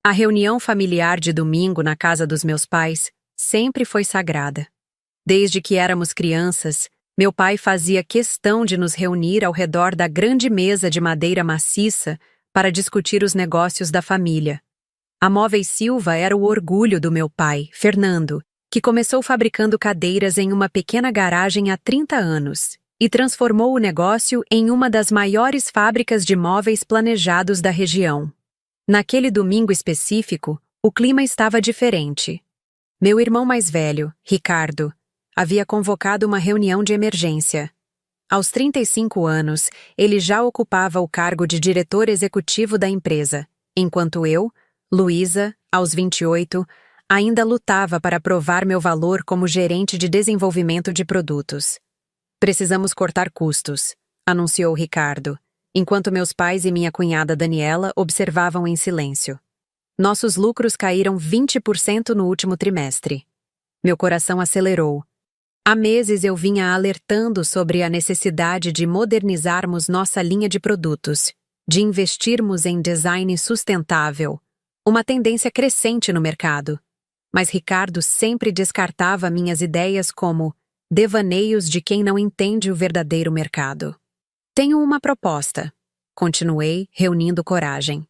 A reunião familiar de domingo na casa dos meus pais sempre foi sagrada. Desde que éramos crianças, meu pai fazia questão de nos reunir ao redor da grande mesa de madeira maciça para discutir os negócios da família. A Móveis Silva era o orgulho do meu pai, Fernando, que começou fabricando cadeiras em uma pequena garagem há 30 anos e transformou o negócio em uma das maiores fábricas de móveis planejados da região. Naquele domingo específico, o clima estava diferente. Meu irmão mais velho, Ricardo, havia convocado uma reunião de emergência. Aos 35 anos, ele já ocupava o cargo de diretor executivo da empresa, enquanto eu, Luísa, aos 28, ainda lutava para provar meu valor como gerente de desenvolvimento de produtos. Precisamos cortar custos, anunciou Ricardo, enquanto meus pais e minha cunhada Daniela observavam em silêncio. Nossos lucros caíram 20% no último trimestre. Meu coração acelerou. Há meses eu vinha alertando sobre a necessidade de modernizarmos nossa linha de produtos, de investirmos em design sustentável, uma tendência crescente no mercado. Mas Ricardo sempre descartava minhas ideias como devaneios de quem não entende o verdadeiro mercado. Tenho uma proposta. Continuei, reunindo coragem.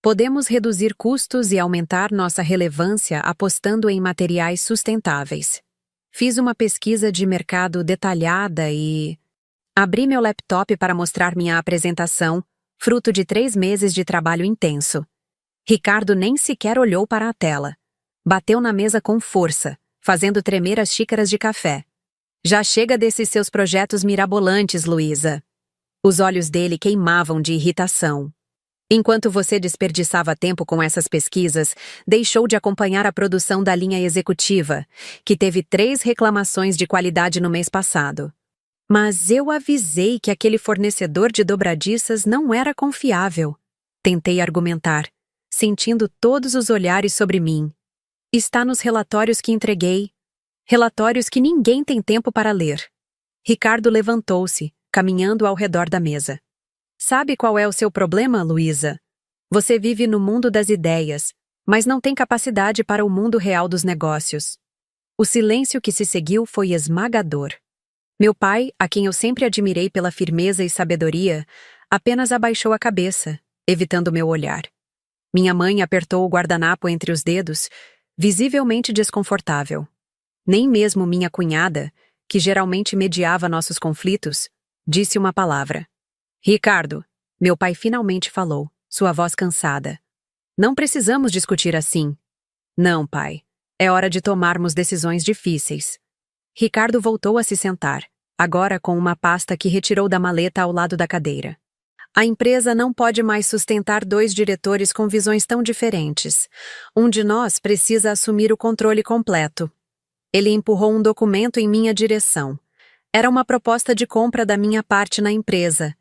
Podemos reduzir custos e aumentar nossa relevância apostando em materiais sustentáveis. Fiz uma pesquisa de mercado detalhada e... Abri meu laptop para mostrar minha apresentação, fruto de 3 meses de trabalho intenso. Ricardo nem sequer olhou para a tela. Bateu na mesa com força, fazendo tremer as xícaras de café. Já chega desses seus projetos mirabolantes, Luísa. Os olhos dele queimavam de irritação. Enquanto você desperdiçava tempo com essas pesquisas, deixou de acompanhar a produção da linha executiva, que teve 3 reclamações de qualidade no mês passado. Mas eu avisei que aquele fornecedor de dobradiças não era confiável. Tentei argumentar, sentindo todos os olhares sobre mim. Está nos relatórios que entreguei. Relatórios que ninguém tem tempo para ler. Ricardo levantou-se, caminhando ao redor da mesa. Sabe qual é o seu problema, Luísa? Você vive no mundo das ideias, mas não tem capacidade para o mundo real dos negócios. O silêncio que se seguiu foi esmagador. Meu pai, a quem eu sempre admirei pela firmeza e sabedoria, apenas abaixou a cabeça, evitando meu olhar. Minha mãe apertou o guardanapo entre os dedos, visivelmente desconfortável. Nem mesmo minha cunhada, que geralmente mediava nossos conflitos, disse uma palavra. Ricardo, meu pai finalmente falou, sua voz cansada. Não precisamos discutir assim. Não, pai. É hora de tomarmos decisões difíceis. Ricardo voltou a se sentar, agora com uma pasta que retirou da maleta ao lado da cadeira. A empresa não pode mais sustentar 2 diretores com visões tão diferentes. Um de nós precisa assumir o controle completo. Ele empurrou um documento em minha direção. Era uma proposta de compra da minha parte na empresa.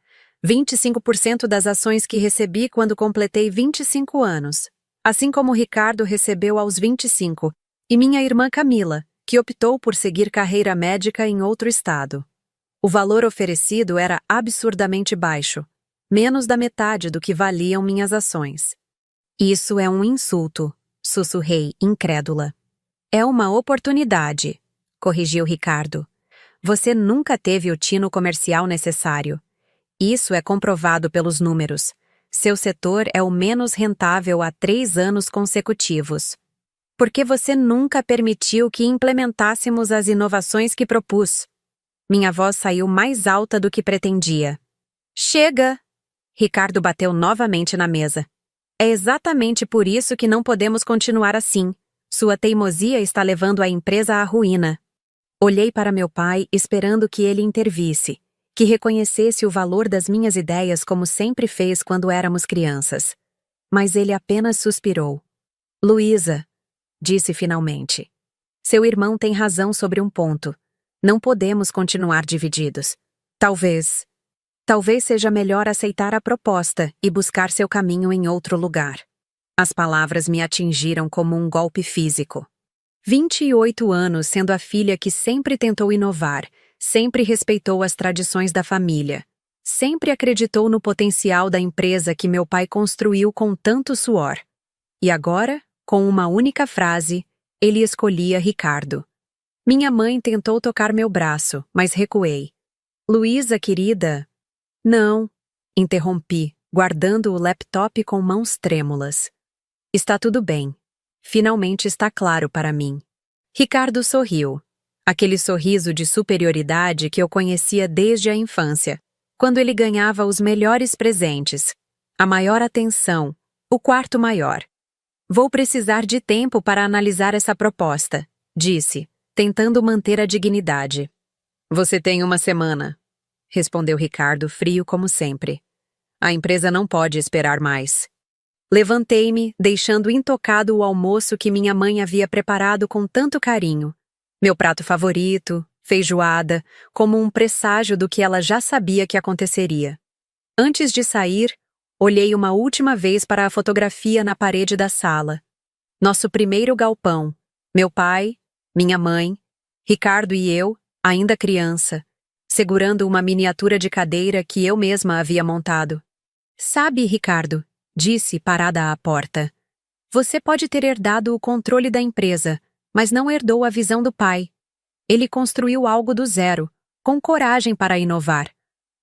25% das ações que recebi quando completei 25 anos. Assim como Ricardo recebeu aos 25. E minha irmã Camila, que optou por seguir carreira médica em outro estado. O valor oferecido era absurdamente baixo. Menos da metade do que valiam minhas ações. Isso é um insulto, sussurrei, incrédula. É uma oportunidade, corrigiu Ricardo. Você nunca teve o tino comercial necessário. Isso é comprovado pelos números. Seu setor é o menos rentável há 3 anos consecutivos. Porque você nunca permitiu que implementássemos as inovações que propus. Minha voz saiu mais alta do que pretendia. Chega! Ricardo bateu novamente na mesa. É exatamente por isso que não podemos continuar assim. Sua teimosia está levando a empresa à ruína. Olhei para meu pai esperando que ele intervisse, que reconhecesse o valor das minhas ideias como sempre fez quando éramos crianças. Mas ele apenas suspirou. Luísa, disse finalmente. Seu irmão tem razão sobre um ponto. Não podemos continuar divididos. Talvez seja melhor aceitar a proposta e buscar seu caminho em outro lugar. As palavras me atingiram como um golpe físico. 28 anos sendo a filha que sempre tentou inovar, sempre respeitou as tradições da família, sempre acreditou no potencial da empresa que meu pai construiu com tanto suor. E agora, com uma única frase, ele escolhia Ricardo. Minha mãe tentou tocar meu braço, mas recuei. Luísa, querida. Não, interrompi, guardando o laptop com mãos trêmulas. Está tudo bem. Finalmente está claro para mim. Ricardo sorriu. Aquele sorriso de superioridade que eu conhecia desde a infância, quando ele ganhava os melhores presentes, a maior atenção, o quarto maior. Vou precisar de tempo para analisar essa proposta, disse, tentando manter a dignidade. Você tem uma semana, respondeu Ricardo, frio como sempre. A empresa não pode esperar mais. Levantei-me, deixando intocado o almoço que minha mãe havia preparado com tanto carinho. Meu prato favorito, feijoada, como um presságio do que ela já sabia que aconteceria. Antes de sair, olhei uma última vez para a fotografia na parede da sala. Nosso primeiro galpão, meu pai, minha mãe, Ricardo e eu, ainda criança, segurando uma miniatura de cadeira que eu mesma havia montado. Sabe, Ricardo, disse parada à porta, você pode ter herdado o controle da empresa, mas não herdou a visão do pai. Ele construiu algo do zero, com coragem para inovar.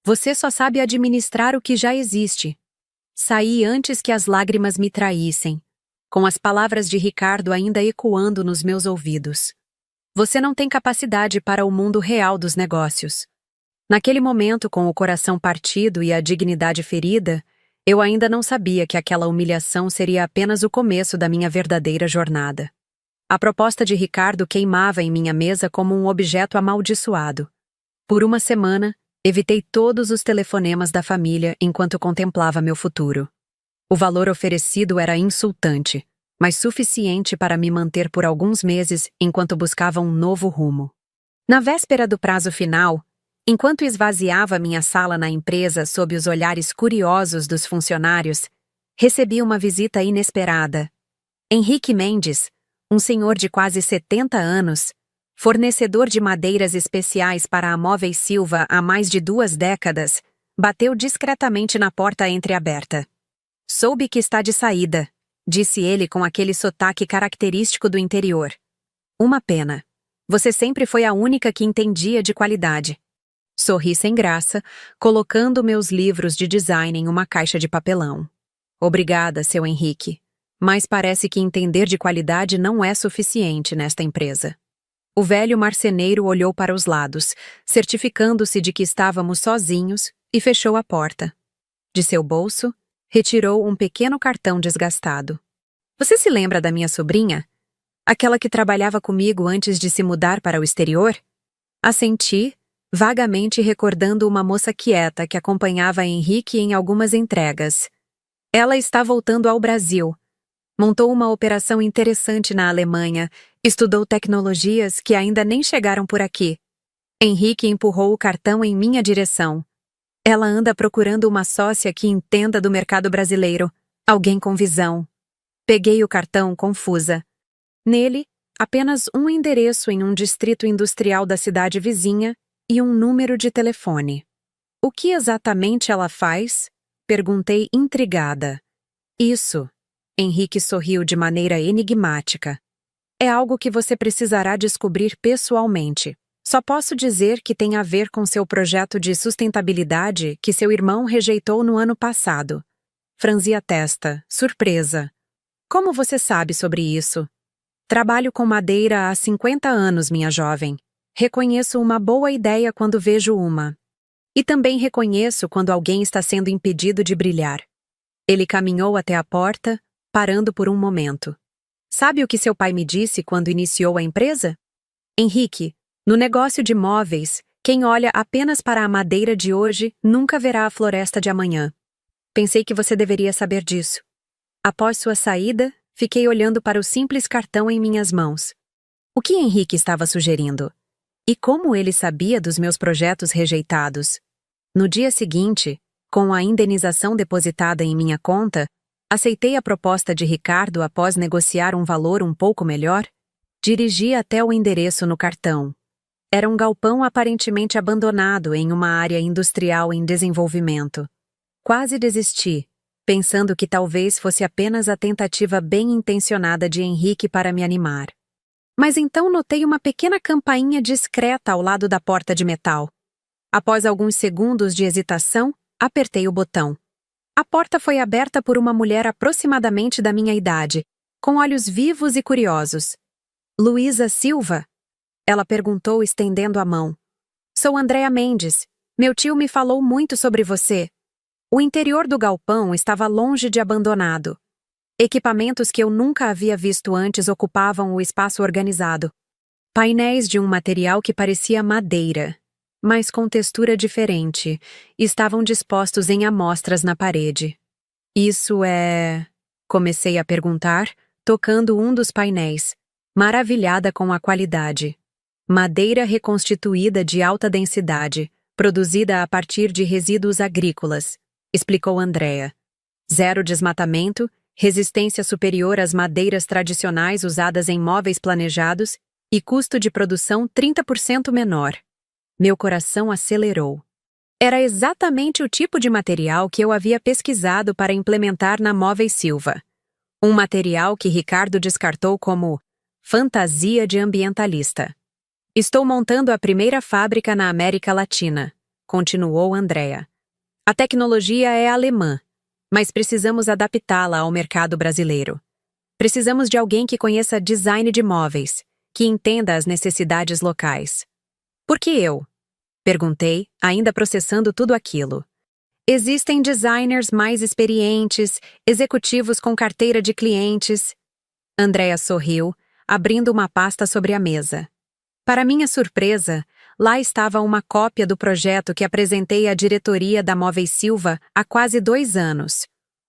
Você só sabe administrar o que já existe. Saí antes que as lágrimas me traíssem, com as palavras de Ricardo ainda ecoando nos meus ouvidos. Você não tem capacidade para o mundo real dos negócios. Naquele momento, com o coração partido e a dignidade ferida, eu ainda não sabia que aquela humilhação seria apenas o começo da minha verdadeira jornada. A proposta de Ricardo queimava em minha mesa como um objeto amaldiçoado. Por uma semana, evitei todos os telefonemas da família enquanto contemplava meu futuro. O valor oferecido era insultante, mas suficiente para me manter por alguns meses enquanto buscava um novo rumo. Na véspera do prazo final, enquanto esvaziava minha sala na empresa sob os olhares curiosos dos funcionários, recebi uma visita inesperada. Henrique Mendes, um senhor de quase 70 anos, fornecedor de madeiras especiais para a Móveis Silva há mais de 2 décadas, bateu discretamente na porta entreaberta. Soube que está de saída, disse ele com aquele sotaque característico do interior. Uma pena. Você sempre foi a única que entendia de qualidade. Sorri sem graça, colocando meus livros de design em uma caixa de papelão. Obrigada, seu Henrique. Mas parece que entender de qualidade não é suficiente nesta empresa. O velho marceneiro olhou para os lados, certificando-se de que estávamos sozinhos, e fechou a porta. De seu bolso, retirou um pequeno cartão desgastado. Você se lembra da minha sobrinha? Aquela que trabalhava comigo antes de se mudar para o exterior? Assenti, vagamente recordando uma moça quieta que acompanhava Henrique em algumas entregas. Ela está voltando ao Brasil. Montou uma operação interessante na Alemanha, estudou tecnologias que ainda nem chegaram por aqui. Henrique empurrou o cartão em minha direção. Ela anda procurando uma sócia que entenda do mercado brasileiro, alguém com visão. Peguei o cartão confusa. Nele, apenas um endereço em um distrito industrial da cidade vizinha e um número de telefone. O que exatamente ela faz? Perguntei intrigada. Isso. Henrique sorriu de maneira enigmática. É algo que você precisará descobrir pessoalmente. Só posso dizer que tem a ver com seu projeto de sustentabilidade que seu irmão rejeitou no ano passado. Franzi a testa, surpresa. Como você sabe sobre isso? Trabalho com madeira há 50 anos, minha jovem. Reconheço uma boa ideia quando vejo uma. E também reconheço quando alguém está sendo impedido de brilhar. Ele caminhou até a porta, parando por um momento. Sabe o que seu pai me disse quando iniciou a empresa? Henrique, no negócio de móveis, quem olha apenas para a madeira de hoje nunca verá a floresta de amanhã. Pensei que você deveria saber disso. Após sua saída, fiquei olhando para o simples cartão em minhas mãos. O que Henrique estava sugerindo? E como ele sabia dos meus projetos rejeitados? No dia seguinte, com a indenização depositada em minha conta, aceitei a proposta de Ricardo após negociar um valor um pouco melhor. Dirigi até o endereço no cartão. Era um galpão aparentemente abandonado em uma área industrial em desenvolvimento. Quase desisti, pensando que talvez fosse apenas a tentativa bem intencionada de Henrique para me animar. Mas então notei uma pequena campainha discreta ao lado da porta de metal. Após alguns segundos de hesitação, apertei o botão. A porta foi aberta por uma mulher aproximadamente da minha idade, com olhos vivos e curiosos. Luísa Silva? Ela perguntou, estendendo a mão. Sou Andréa Mendes. Meu tio me falou muito sobre você. O interior do galpão estava longe de abandonado. Equipamentos que eu nunca havia visto antes ocupavam o espaço organizado. Painéis de um material que parecia madeira, mas com textura diferente, estavam dispostos em amostras na parede. Isso é... Comecei a perguntar, tocando um dos painéis, maravilhada com a qualidade. Madeira reconstituída de alta densidade, produzida a partir de resíduos agrícolas, explicou Andréa. Zero desmatamento, resistência superior às madeiras tradicionais usadas em móveis planejados e custo de produção 30% menor. Meu coração acelerou. Era exatamente o tipo de material que eu havia pesquisado para implementar na Móveis Silva. Um material que Ricardo descartou como fantasia de ambientalista. Estou montando a primeira fábrica na América Latina, continuou Andréa. A tecnologia é alemã, mas precisamos adaptá-la ao mercado brasileiro. Precisamos de alguém que conheça design de móveis, que entenda as necessidades locais. Por que eu? Perguntei, ainda processando tudo aquilo. Existem designers mais experientes, executivos com carteira de clientes. Andréa sorriu, abrindo uma pasta sobre a mesa. Para minha surpresa, lá estava uma cópia do projeto que apresentei à diretoria da Móveis Silva há quase 2 anos.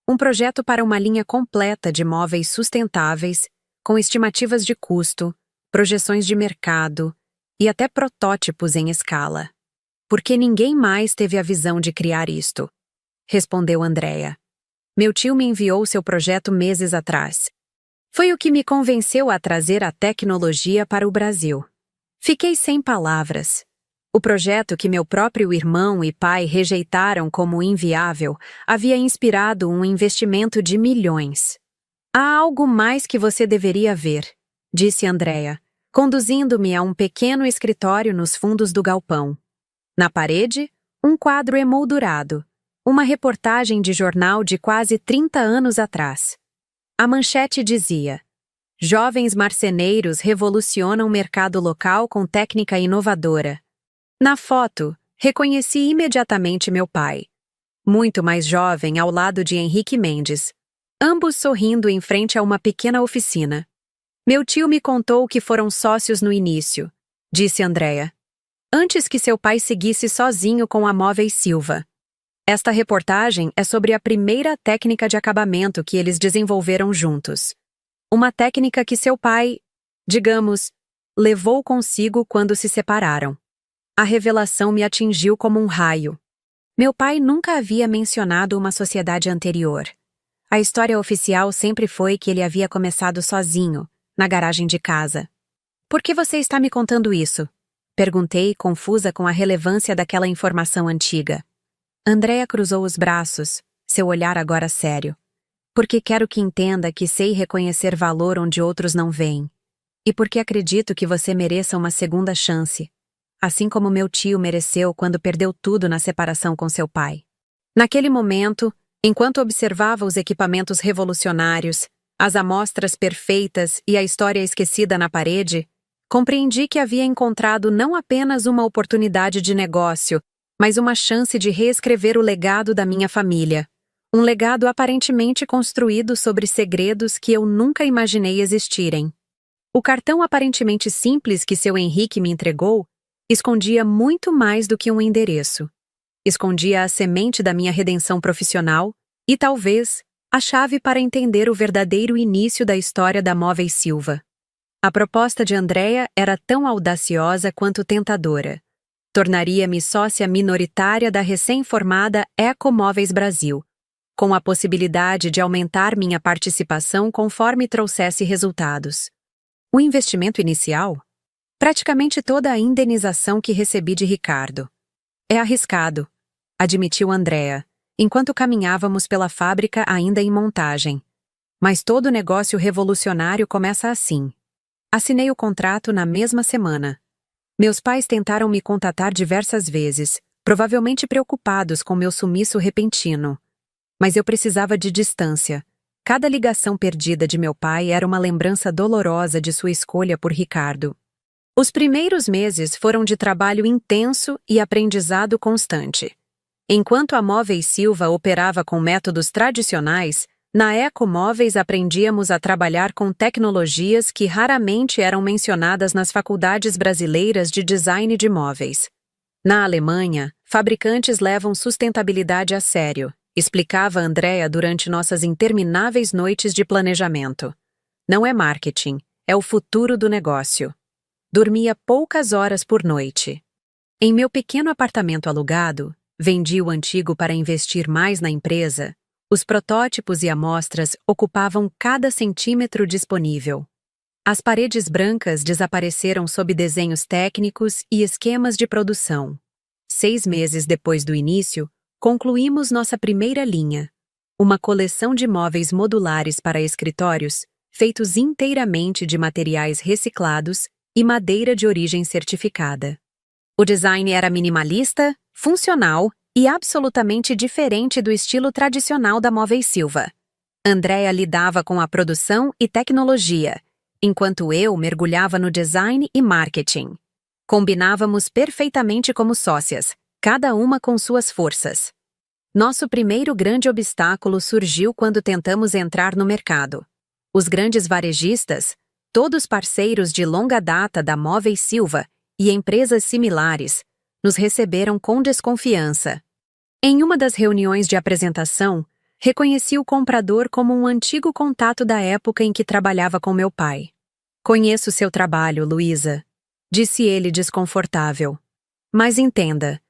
Um projeto para uma linha completa de móveis sustentáveis, com estimativas de custo, projeções de mercado e até protótipos em escala. Porque ninguém mais teve a visão de criar isto, respondeu Andréa. Meu tio me enviou seu projeto meses atrás. Foi o que me convenceu a trazer a tecnologia para o Brasil. Fiquei sem palavras. O projeto que meu próprio irmão e pai rejeitaram como inviável havia inspirado um investimento de milhões. Há algo mais que você deveria ver, disse Andréa, conduzindo-me a um pequeno escritório nos fundos do galpão. Na parede, um quadro emoldurado, uma reportagem de jornal de quase 30 anos atrás. A manchete dizia: Jovens marceneiros revolucionam o mercado local com técnica inovadora. Na foto, reconheci imediatamente meu pai. Muito mais jovem ao lado de Henrique Mendes, ambos sorrindo em frente a uma pequena oficina. Meu tio me contou que foram sócios no início, disse Andréa, antes que seu pai seguisse sozinho com a Móveis Silva. Esta reportagem é sobre a primeira técnica de acabamento que eles desenvolveram juntos. Uma técnica que seu pai, digamos, levou consigo quando se separaram. A revelação me atingiu como um raio. Meu pai nunca havia mencionado uma sociedade anterior. A história oficial sempre foi que ele havia começado sozinho, na garagem de casa. Por que você está me contando isso? Perguntei, confusa com a relevância daquela informação antiga. Andréa cruzou os braços, seu olhar agora sério. Porque quero que entenda que sei reconhecer valor onde outros não veem. E porque acredito que você mereça uma segunda chance, assim como meu tio mereceu quando perdeu tudo na separação com seu pai. Naquele momento, enquanto observava os equipamentos revolucionários, as amostras perfeitas e a história esquecida na parede, compreendi que havia encontrado não apenas uma oportunidade de negócio, mas uma chance de reescrever o legado da minha família. Um legado aparentemente construído sobre segredos que eu nunca imaginei existirem. O cartão aparentemente simples que seu Henrique me entregou escondia muito mais do que um endereço. Escondia a semente da minha redenção profissional e, talvez, a chave para entender o verdadeiro início da história da Móveis Silva. A proposta de Andréa era tão audaciosa quanto tentadora. Tornaria-me sócia minoritária da recém-formada Ecomóveis Brasil, com a possibilidade de aumentar minha participação conforme trouxesse resultados. O investimento inicial? Praticamente toda a indenização que recebi de Ricardo. É arriscado, admitiu Andréa, enquanto caminhávamos pela fábrica ainda em montagem. Mas todo negócio revolucionário começa assim. Assinei o contrato na mesma semana. Meus pais tentaram me contatar diversas vezes, provavelmente preocupados com meu sumiço repentino. Mas eu precisava de distância. Cada ligação perdida de meu pai era uma lembrança dolorosa de sua escolha por Ricardo. Os primeiros meses foram de trabalho intenso e aprendizado constante. Enquanto a Móveis Silva operava com métodos tradicionais, na Ecomóveis aprendíamos a trabalhar com tecnologias que raramente eram mencionadas nas faculdades brasileiras de design de móveis. Na Alemanha, fabricantes levam sustentabilidade a sério, explicava Andrea durante nossas intermináveis noites de planejamento. Não é marketing, é o futuro do negócio. Dormia poucas horas por noite. Em meu pequeno apartamento alugado, vendi o antigo para investir mais na empresa. Os protótipos e amostras ocupavam cada centímetro disponível. As paredes brancas desapareceram sob desenhos técnicos e esquemas de produção. 6 meses depois do início, concluímos nossa primeira linha, uma coleção de móveis modulares para escritórios, feitos inteiramente de materiais reciclados e madeira de origem certificada. O design era minimalista, funcional e absolutamente diferente do estilo tradicional da Móveis Silva. Andrea lidava com a produção e tecnologia, enquanto eu mergulhava no design e marketing. Combinávamos perfeitamente como sócias, cada uma com suas forças. Nosso primeiro grande obstáculo surgiu quando tentamos entrar no mercado. Os grandes varejistas, todos parceiros de longa data da Móveis Silva e empresas similares, nos receberam com desconfiança. Em uma das reuniões de apresentação, reconheci o comprador como um antigo contato da época em que trabalhava com meu pai. "Conheço seu trabalho, Luísa", disse ele desconfortável. "Mas entenda,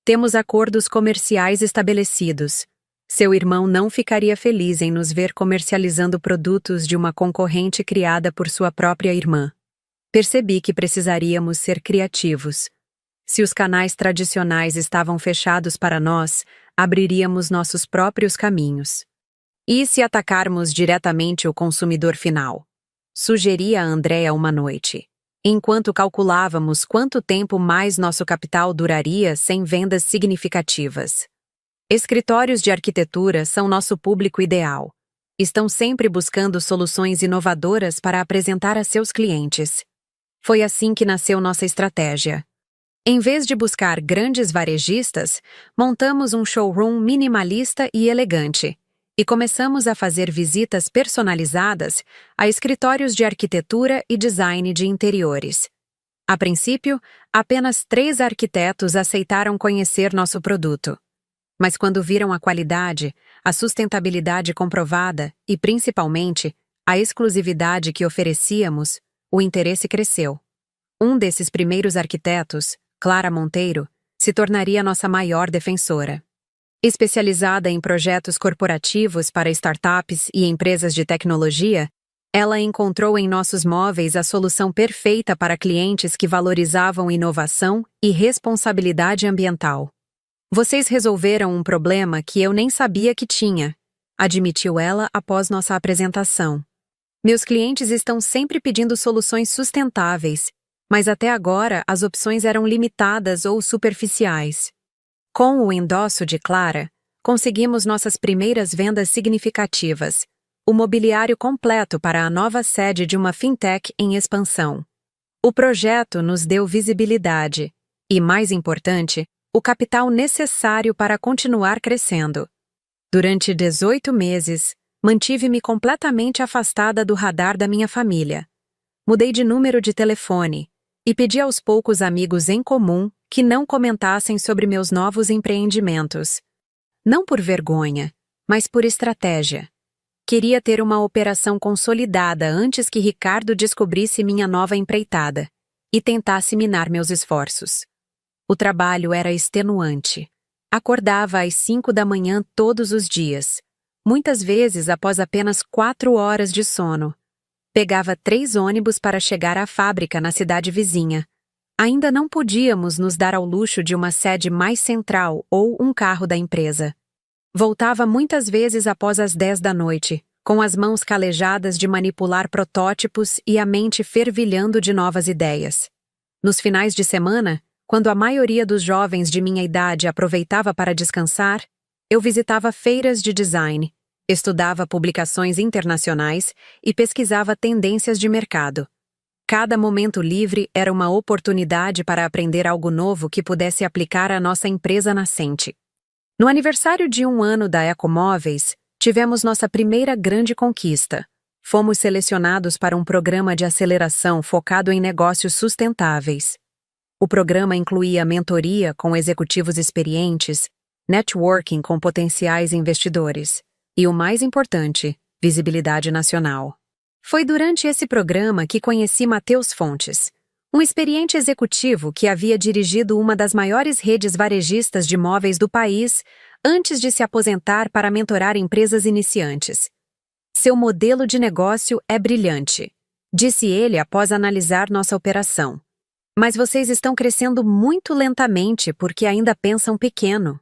temos acordos comerciais estabelecidos. Seu irmão não ficaria feliz em nos ver comercializando produtos de uma concorrente criada por sua própria irmã. Percebi que precisaríamos ser criativos. Se os canais tradicionais estavam fechados para nós, abriríamos nossos próprios caminhos. E se atacarmos diretamente o consumidor final?" Sugeria a Andrea uma noite, enquanto calculávamos quanto tempo mais nosso capital duraria sem vendas significativas. Escritórios de arquitetura são nosso público ideal. Estão sempre buscando soluções inovadoras para apresentar a seus clientes. Foi assim que nasceu nossa estratégia. Em vez de buscar grandes varejistas, montamos um showroom minimalista e elegante, e começamos a fazer visitas personalizadas a escritórios de arquitetura e design de interiores. A princípio, apenas 3 arquitetos aceitaram conhecer nosso produto. Mas quando viram a qualidade, a sustentabilidade comprovada e, principalmente, a exclusividade que oferecíamos, o interesse cresceu. Um desses primeiros arquitetos, Clara Monteiro, se tornaria nossa maior defensora. Especializada em projetos corporativos para startups e empresas de tecnologia, ela encontrou em nossos móveis a solução perfeita para clientes que valorizavam inovação e responsabilidade ambiental. "Vocês resolveram um problema que eu nem sabia que tinha", admitiu ela após nossa apresentação. "Meus clientes estão sempre pedindo soluções sustentáveis, mas até agora as opções eram limitadas ou superficiais." Com o endosso de Clara, conseguimos nossas primeiras vendas significativas, o mobiliário completo para a nova sede de uma fintech em expansão. O projeto nos deu visibilidade e, mais importante, o capital necessário para continuar crescendo. Durante 18 meses, mantive-me completamente afastada do radar da minha família. Mudei de número de telefone e pedi aos poucos amigos em comum que não comentassem sobre meus novos empreendimentos. Não por vergonha, mas por estratégia. Queria ter uma operação consolidada antes que Ricardo descobrisse minha nova empreitada e tentasse minar meus esforços. O trabalho era extenuante. Acordava às 5 da manhã todos os dias, muitas vezes após apenas 4 horas de sono. Pegava 3 ônibus para chegar à fábrica na cidade vizinha. Ainda não podíamos nos dar ao luxo de uma sede mais central ou um carro da empresa. Voltava muitas vezes após as 10 da noite, com as mãos calejadas de manipular protótipos e a mente fervilhando de novas ideias. Nos finais de semana, quando a maioria dos jovens de minha idade aproveitava para descansar, eu visitava feiras de design, estudava publicações internacionais e pesquisava tendências de mercado. Cada momento livre era uma oportunidade para aprender algo novo que pudesse aplicar à nossa empresa nascente. No aniversário de 1 ano da Ecomóveis, tivemos nossa primeira grande conquista. Fomos selecionados para um programa de aceleração focado em negócios sustentáveis. O programa incluía mentoria com executivos experientes, networking com potenciais investidores e, o mais importante, visibilidade nacional. Foi durante esse programa que conheci Matheus Fontes, um experiente executivo que havia dirigido uma das maiores redes varejistas de móveis do país antes de se aposentar para mentorar empresas iniciantes. Seu modelo de negócio é brilhante, disse ele após analisar nossa operação. Mas vocês estão crescendo muito lentamente porque ainda pensam pequeno.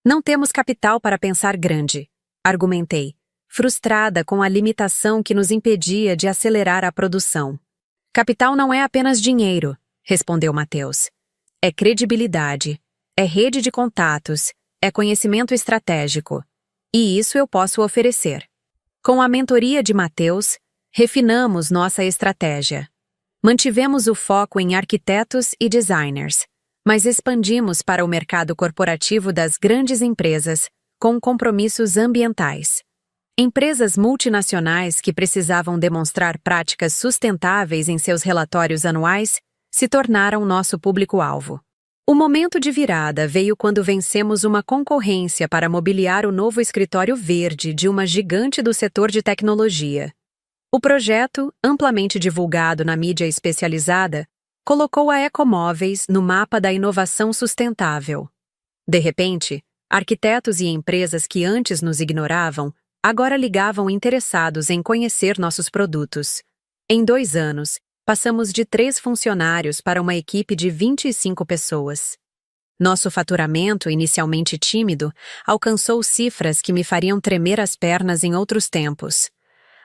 Não temos capital para pensar grande, argumentei, frustrada com a limitação que nos impedia de acelerar a produção. Capital não é apenas dinheiro, respondeu Matheus. É credibilidade, é rede de contatos, é conhecimento estratégico. E isso eu posso oferecer. Com a mentoria de Matheus, refinamos nossa estratégia. Mantivemos o foco em arquitetos e designers, mas expandimos para o mercado corporativo das grandes empresas, com compromissos ambientais. Empresas multinacionais que precisavam demonstrar práticas sustentáveis em seus relatórios anuais se tornaram nosso público-alvo. O momento de virada veio quando vencemos uma concorrência para mobiliar o novo escritório verde de uma gigante do setor de tecnologia. O projeto, amplamente divulgado na mídia especializada, colocou a Ecomóveis no mapa da inovação sustentável. De repente, arquitetos e empresas que antes nos ignoravam agora ligavam interessados em conhecer nossos produtos. Em 2 anos, passamos de 3 funcionários para uma equipe de 25 pessoas. Nosso faturamento, inicialmente tímido, alcançou cifras que me fariam tremer as pernas em outros tempos.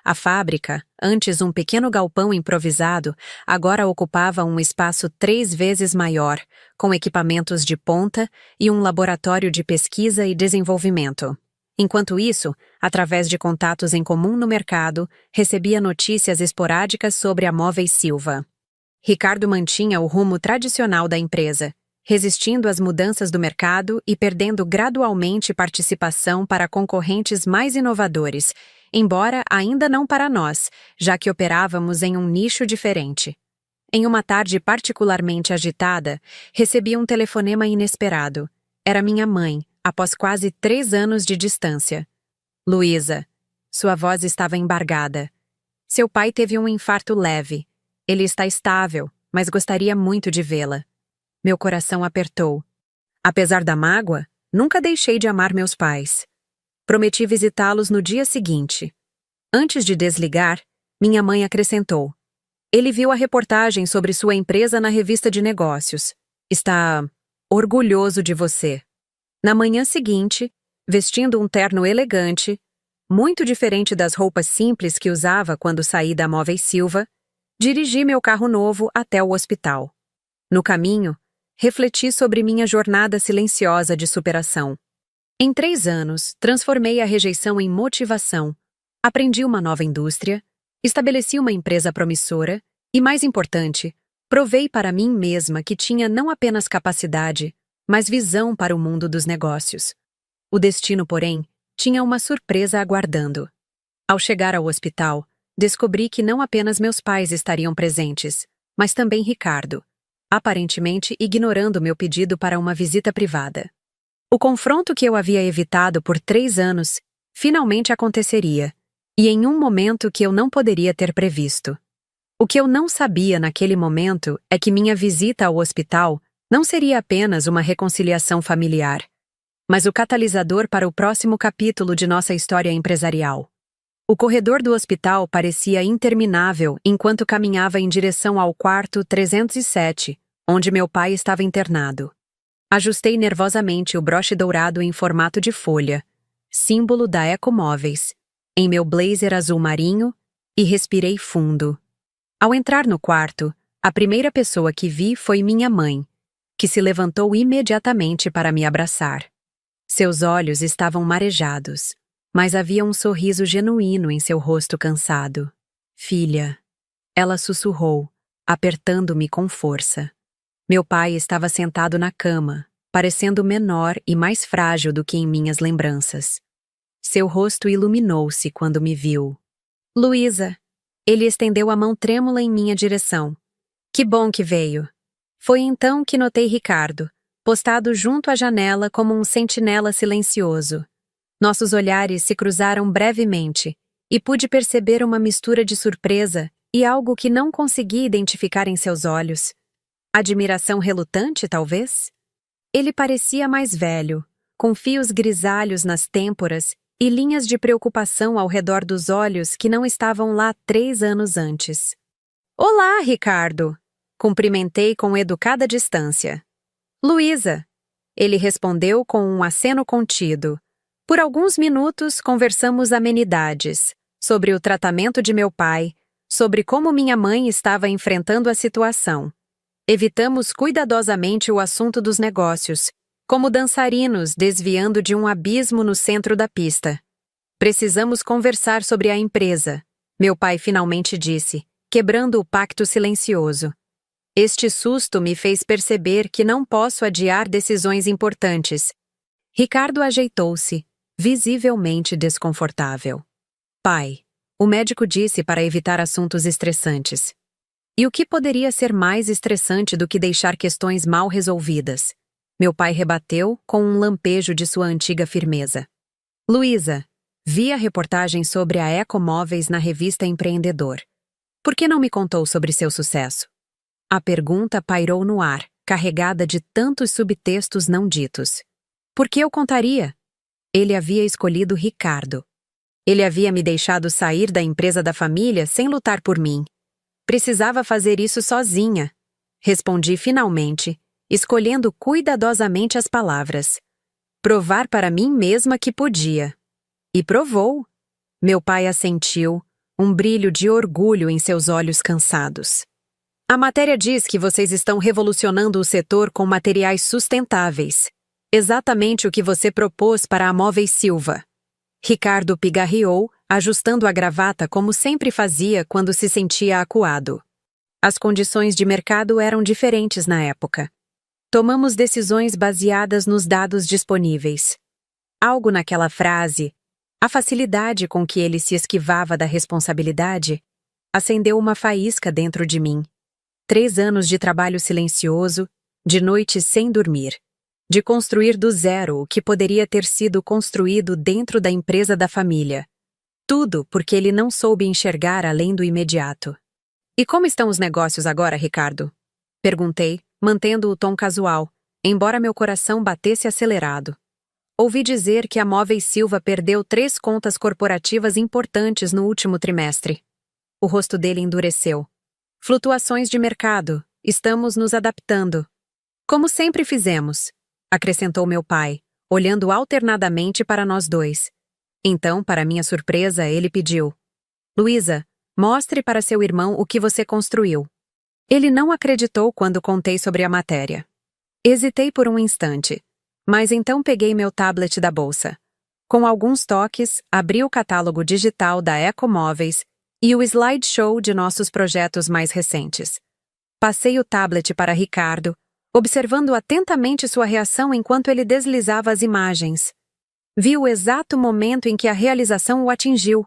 A fábrica, antes um pequeno galpão improvisado, agora ocupava um espaço 3 vezes maior, com equipamentos de ponta e um laboratório de pesquisa e desenvolvimento. Enquanto isso, através de contatos em comum no mercado, recebia notícias esporádicas sobre a Móveis Silva. Ricardo mantinha o rumo tradicional da empresa, resistindo às mudanças do mercado e perdendo gradualmente participação para concorrentes mais inovadores, embora ainda não para nós, já que operávamos em um nicho diferente. Em uma tarde particularmente agitada, recebi um telefonema inesperado. Era minha mãe, após quase 3 anos de distância. Luísa. Sua voz estava embargada. Seu pai teve um infarto leve. Ele está estável, mas gostaria muito de vê-la. Meu coração apertou. Apesar da mágoa, nunca deixei de amar meus pais. Prometi visitá-los no dia seguinte. Antes de desligar, minha mãe acrescentou. Ele viu a reportagem sobre sua empresa na revista de negócios. Está orgulhoso de você. Na manhã seguinte, vestindo um terno elegante, muito diferente das roupas simples que usava quando saí da Móveis Silva, dirigi meu carro novo até o hospital. No caminho, refleti sobre minha jornada silenciosa de superação. Em 3 anos, transformei a rejeição em motivação, aprendi uma nova indústria, estabeleci uma empresa promissora e, mais importante, provei para mim mesma que tinha não apenas capacidade, mas visão para o mundo dos negócios. O destino, porém, tinha uma surpresa aguardando. Ao chegar ao hospital, descobri que não apenas meus pais estariam presentes, mas também Ricardo, aparentemente ignorando meu pedido para uma visita privada. O confronto que eu havia evitado por 3 anos finalmente aconteceria, e em um momento que eu não poderia ter previsto. O que eu não sabia naquele momento é que minha visita ao hospital não seria apenas uma reconciliação familiar, mas o catalisador para o próximo capítulo de nossa história empresarial. O corredor do hospital parecia interminável enquanto caminhava em direção ao quarto 307, onde meu pai estava internado. Ajustei nervosamente o broche dourado em formato de folha. símbolo da Ecomóveis, em meu blazer azul marinho e respirei fundo. Ao entrar no quarto, a primeira pessoa que vi foi minha mãe, que se levantou imediatamente para me abraçar. Seus olhos estavam marejados, mas havia um sorriso genuíno em seu rosto cansado. Filha, ela sussurrou, apertando-me com força. Meu pai estava sentado na cama, parecendo menor e mais frágil do que em minhas lembranças. Seu rosto iluminou-se quando me viu. Luísa, ele estendeu a mão trêmula em minha direção. Que bom que veio. Foi então que notei Ricardo, postado junto à janela como um sentinela silencioso. Nossos olhares se cruzaram brevemente e pude perceber uma mistura de surpresa e algo que não consegui identificar em seus olhos. Admiração relutante, talvez? Ele parecia mais velho, com fios grisalhos nas têmporas e linhas de preocupação ao redor dos olhos que não estavam lá 3 anos antes. Olá, Ricardo! Cumprimentei com educada distância. Luísa! Ele respondeu com um aceno contido. Por alguns minutos conversamos amenidades, sobre o tratamento de meu pai, sobre como minha mãe estava enfrentando a situação. Evitamos cuidadosamente o assunto dos negócios, como dançarinos desviando de um abismo no centro da pista. Precisamos conversar sobre a empresa, meu pai finalmente disse, quebrando o pacto silencioso. Este susto me fez perceber que não posso adiar decisões importantes. Ricardo ajeitou-se, visivelmente desconfortável. Pai, o médico disse para evitar assuntos estressantes. E o que poderia ser mais estressante do que deixar questões mal resolvidas? Meu pai rebateu com um lampejo de sua antiga firmeza. Luísa, vi a reportagem sobre a Ecomóveis na revista Empreendedor. Por que não me contou sobre seu sucesso? A pergunta pairou no ar, carregada de tantos subtextos não ditos. Por que eu contaria? Ele havia escolhido Ricardo. Ele havia me deixado sair da empresa da família sem lutar por mim. Precisava fazer isso sozinha. Respondi finalmente, escolhendo cuidadosamente as palavras. Provar para mim mesma que podia. E provou. Meu pai assentiu, um brilho de orgulho em seus olhos cansados. A matéria diz que vocês estão revolucionando o setor com materiais sustentáveis. Exatamente o que você propôs para a Móveis Silva. Ricardo pigarreou, ajustando a gravata como sempre fazia quando se sentia acuado. As condições de mercado eram diferentes na época. Tomamos decisões baseadas nos dados disponíveis. Algo naquela frase, a facilidade com que ele se esquivava da responsabilidade, acendeu uma faísca dentro de mim. 3 anos de trabalho silencioso, de noites sem dormir. De construir do zero o que poderia ter sido construído dentro da empresa da família. Tudo porque ele não soube enxergar além do imediato. E como estão os negócios agora, Ricardo? Perguntei, mantendo o tom casual, embora meu coração batesse acelerado. Ouvi dizer que a Móveis Silva perdeu 3 contas corporativas importantes no último trimestre. O rosto dele endureceu. Flutuações de mercado, estamos nos adaptando. Como sempre fizemos, acrescentou meu pai, olhando alternadamente para nós dois. Então, para minha surpresa, ele pediu: Luísa, mostre para seu irmão o que você construiu. Ele não acreditou quando contei sobre a matéria. Hesitei por um instante, mas então peguei meu tablet da bolsa. Com alguns toques, abri o catálogo digital da Ecomóveis e o slideshow de nossos projetos mais recentes. Passei o tablet para Ricardo, observando atentamente sua reação enquanto ele deslizava as imagens. Vi o exato momento em que a realização o atingiu,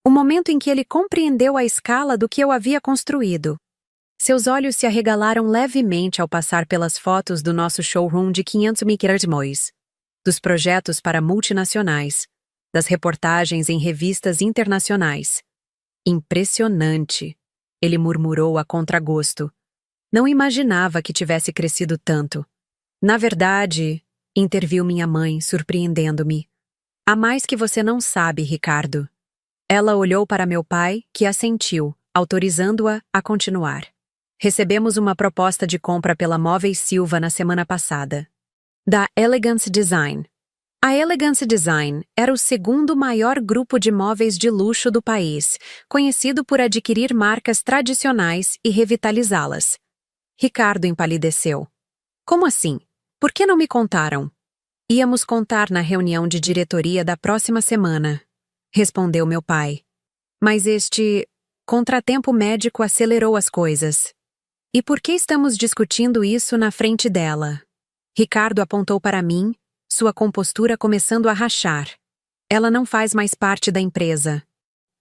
o momento em que ele compreendeu a escala do que eu havia construído. Seus olhos se arregalaram levemente ao passar pelas fotos do nosso showroom de 500 microsmóis, dos projetos para multinacionais, das reportagens em revistas internacionais. Impressionante, ele murmurou a contragosto. Não imaginava que tivesse crescido tanto. Na verdade, interviu minha mãe, surpreendendo-me. Há mais que você não sabe, Ricardo. Ela olhou para meu pai, que assentiu, autorizando-a a continuar. Recebemos uma proposta de compra pela Móveis Silva na semana passada. Da Elegance Design. A Elegance Design era o segundo maior grupo de móveis de luxo do país, conhecido por adquirir marcas tradicionais e revitalizá-las. Ricardo empalideceu. Como assim? Por que não me contaram? Íamos contar na reunião de diretoria da próxima semana, respondeu meu pai. Mas este contratempo médico acelerou as coisas. E por que estamos discutindo isso na frente dela? Ricardo apontou para mim, sua compostura começando a rachar. Ela não faz mais parte da empresa.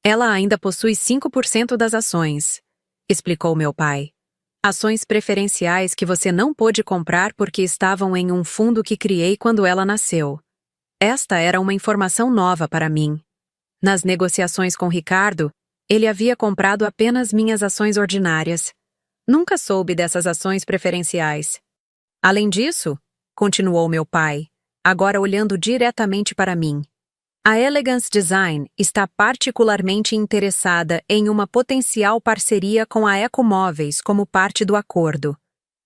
Ela ainda possui 5% das ações, explicou meu pai. Ações preferenciais que você não pôde comprar porque estavam em um fundo que criei quando ela nasceu. Esta era uma informação nova para mim. Nas negociações com Ricardo, ele havia comprado apenas minhas ações ordinárias. Nunca soube dessas ações preferenciais. Além disso, continuou meu pai, agora olhando diretamente para mim, a Elegance Design está particularmente interessada em uma potencial parceria com a Ecomóveis como parte do acordo.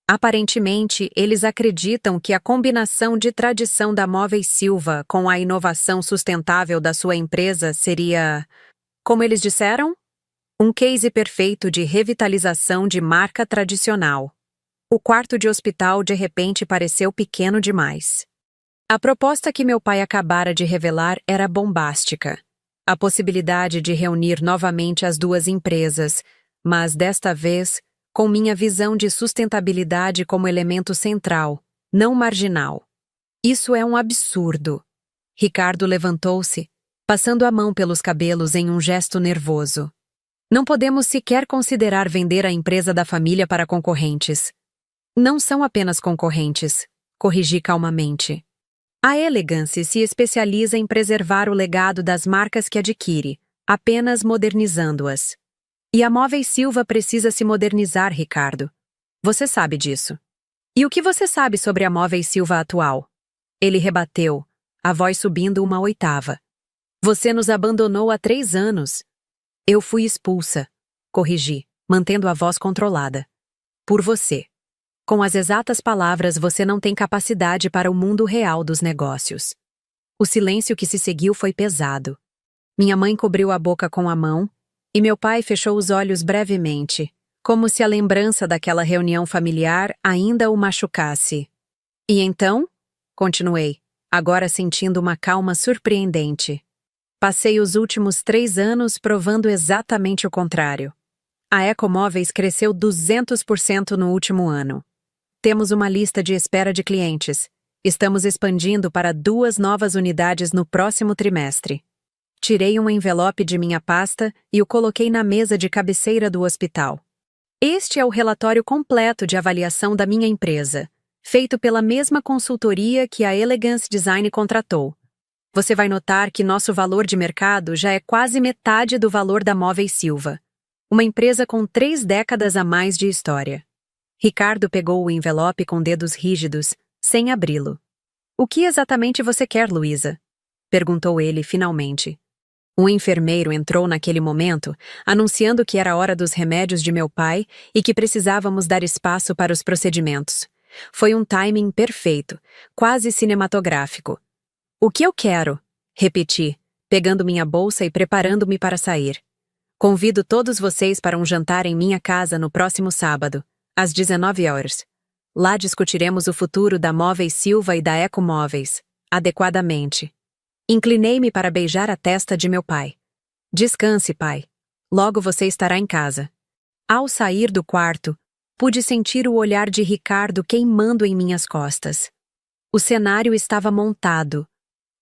Aparentemente, eles acreditam que a combinação de tradição da Móveis Silva com a inovação sustentável da sua empresa seria, como eles disseram, um case perfeito de revitalização de marca tradicional. O quarto de hospital de repente pareceu pequeno demais. A proposta que meu pai acabara de revelar era bombástica. A possibilidade de reunir novamente as duas empresas, mas desta vez com minha visão de sustentabilidade como elemento central, não marginal. Isso é um absurdo. Ricardo levantou-se, passando a mão pelos cabelos em um gesto nervoso. Não podemos sequer considerar vender a empresa da família para concorrentes. Não são apenas concorrentes, corrigi calmamente. A Elegance se especializa em preservar o legado das marcas que adquire, apenas modernizando-as. E a Móveis Silva precisa se modernizar, Ricardo. Você sabe disso. E o que você sabe sobre a Móveis Silva atual? Ele rebateu, a voz subindo uma oitava. Você nos abandonou há 3 anos. Eu fui expulsa, corrigi, mantendo a voz controlada. Por você. Com as exatas palavras, você não tem capacidade para o mundo real dos negócios. O silêncio que se seguiu foi pesado. Minha mãe cobriu a boca com a mão, e meu pai fechou os olhos brevemente, como se a lembrança daquela reunião familiar ainda o machucasse. E então? Continuei, agora sentindo uma calma surpreendente. Passei os últimos 3 anos provando exatamente o contrário. A Ecomóveis cresceu 200% no último ano. Temos uma lista de espera de clientes. Estamos expandindo para 2 novas unidades no próximo trimestre. Tirei um envelope de minha pasta e o coloquei na mesa de cabeceira do hospital. Este é o relatório completo de avaliação da minha empresa, feito pela mesma consultoria que a Elegance Design contratou. Você vai notar que nosso valor de mercado já é quase metade do valor da Móveis Silva, uma empresa com 3 décadas a mais de história. Ricardo pegou o envelope com dedos rígidos, sem abri-lo. O que exatamente você quer, Luísa? Perguntou ele finalmente. Um enfermeiro entrou naquele momento, anunciando que era hora dos remédios de meu pai e que precisávamos dar espaço para os procedimentos. Foi um timing perfeito, quase cinematográfico. O que eu quero? Repeti, pegando minha bolsa e preparando-me para sair. Convido todos vocês para um jantar em minha casa no próximo sábado, às 19 horas. Lá discutiremos o futuro da Móveis Silva e da Ecomóveis, adequadamente. Inclinei-me para beijar a testa de meu pai. Descanse, pai. Logo você estará em casa. Ao sair do quarto, pude sentir o olhar de Ricardo queimando em minhas costas. O cenário estava montado.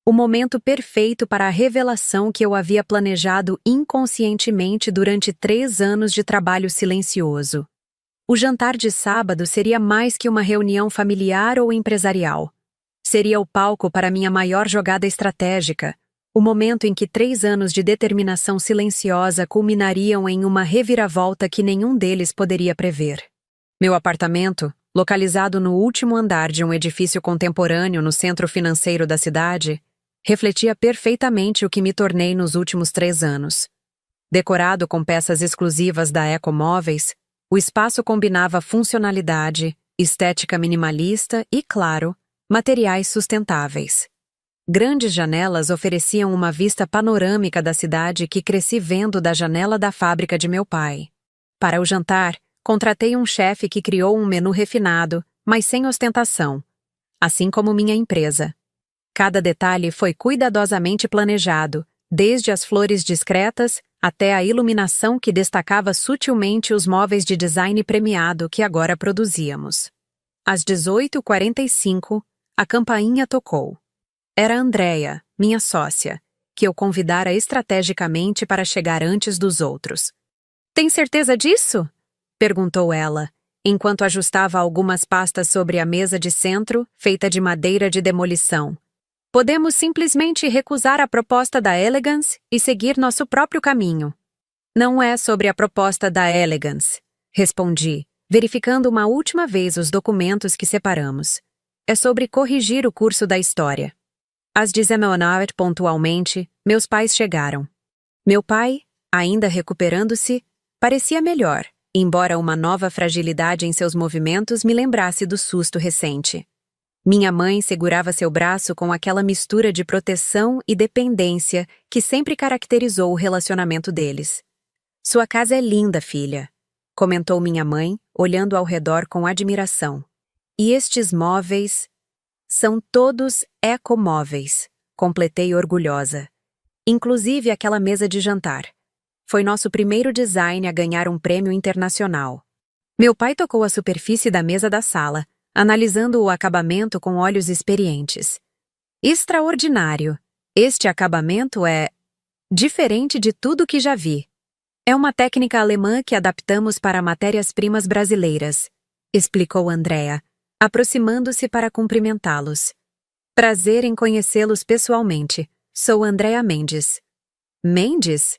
O momento perfeito para a revelação que eu havia planejado inconscientemente durante 3 anos de trabalho silencioso. O jantar de sábado seria mais que uma reunião familiar ou empresarial. Seria o palco para minha maior jogada estratégica, o momento em que 3 anos de determinação silenciosa culminariam em uma reviravolta que nenhum deles poderia prever. Meu apartamento, localizado no último andar de um edifício contemporâneo no centro financeiro da cidade, refletia perfeitamente o que me tornei nos últimos 3 anos. Decorado com peças exclusivas da Ecomóveis, o espaço combinava funcionalidade, estética minimalista e, claro, materiais sustentáveis. Grandes janelas ofereciam uma vista panorâmica da cidade que cresci vendo da janela da fábrica de meu pai. Para o jantar, contratei um chefe que criou um menu refinado, mas sem ostentação, assim como minha empresa. Cada detalhe foi cuidadosamente planejado, desde as flores discretas até a iluminação que destacava sutilmente os móveis de design premiado que agora produzíamos. Às 18h45, a campainha tocou. Era Andrea, minha sócia, que eu convidara estrategicamente para chegar antes dos outros. "Tem certeza disso?" perguntou ela, enquanto ajustava algumas pastas sobre a mesa de centro, feita de madeira de demolição. "Podemos simplesmente recusar a proposta da Elegance e seguir nosso próprio caminho." "Não é sobre a proposta da Elegance", respondi, verificando uma última vez os documentos que separamos. "É sobre corrigir o curso da história." Às 19h, pontualmente, meus pais chegaram. Meu pai, ainda recuperando-se, parecia melhor, embora uma nova fragilidade em seus movimentos me lembrasse do susto recente. Minha mãe segurava seu braço com aquela mistura de proteção e dependência que sempre caracterizou o relacionamento deles. "Sua casa é linda, filha", comentou minha mãe, olhando ao redor com admiração. "E estes móveis são todos ecomóveis", completei orgulhosa. "Inclusive aquela mesa de jantar. Foi nosso primeiro design a ganhar um prêmio internacional." Meu pai tocou a superfície da mesa da sala, analisando o acabamento com olhos experientes. "Extraordinário! Este acabamento é diferente de tudo que já vi. É uma técnica alemã que adaptamos para matérias-primas brasileiras", explicou Andrea, aproximando-se para cumprimentá-los. "Prazer em conhecê-los pessoalmente. Sou Andrea Mendes." "Mendes?"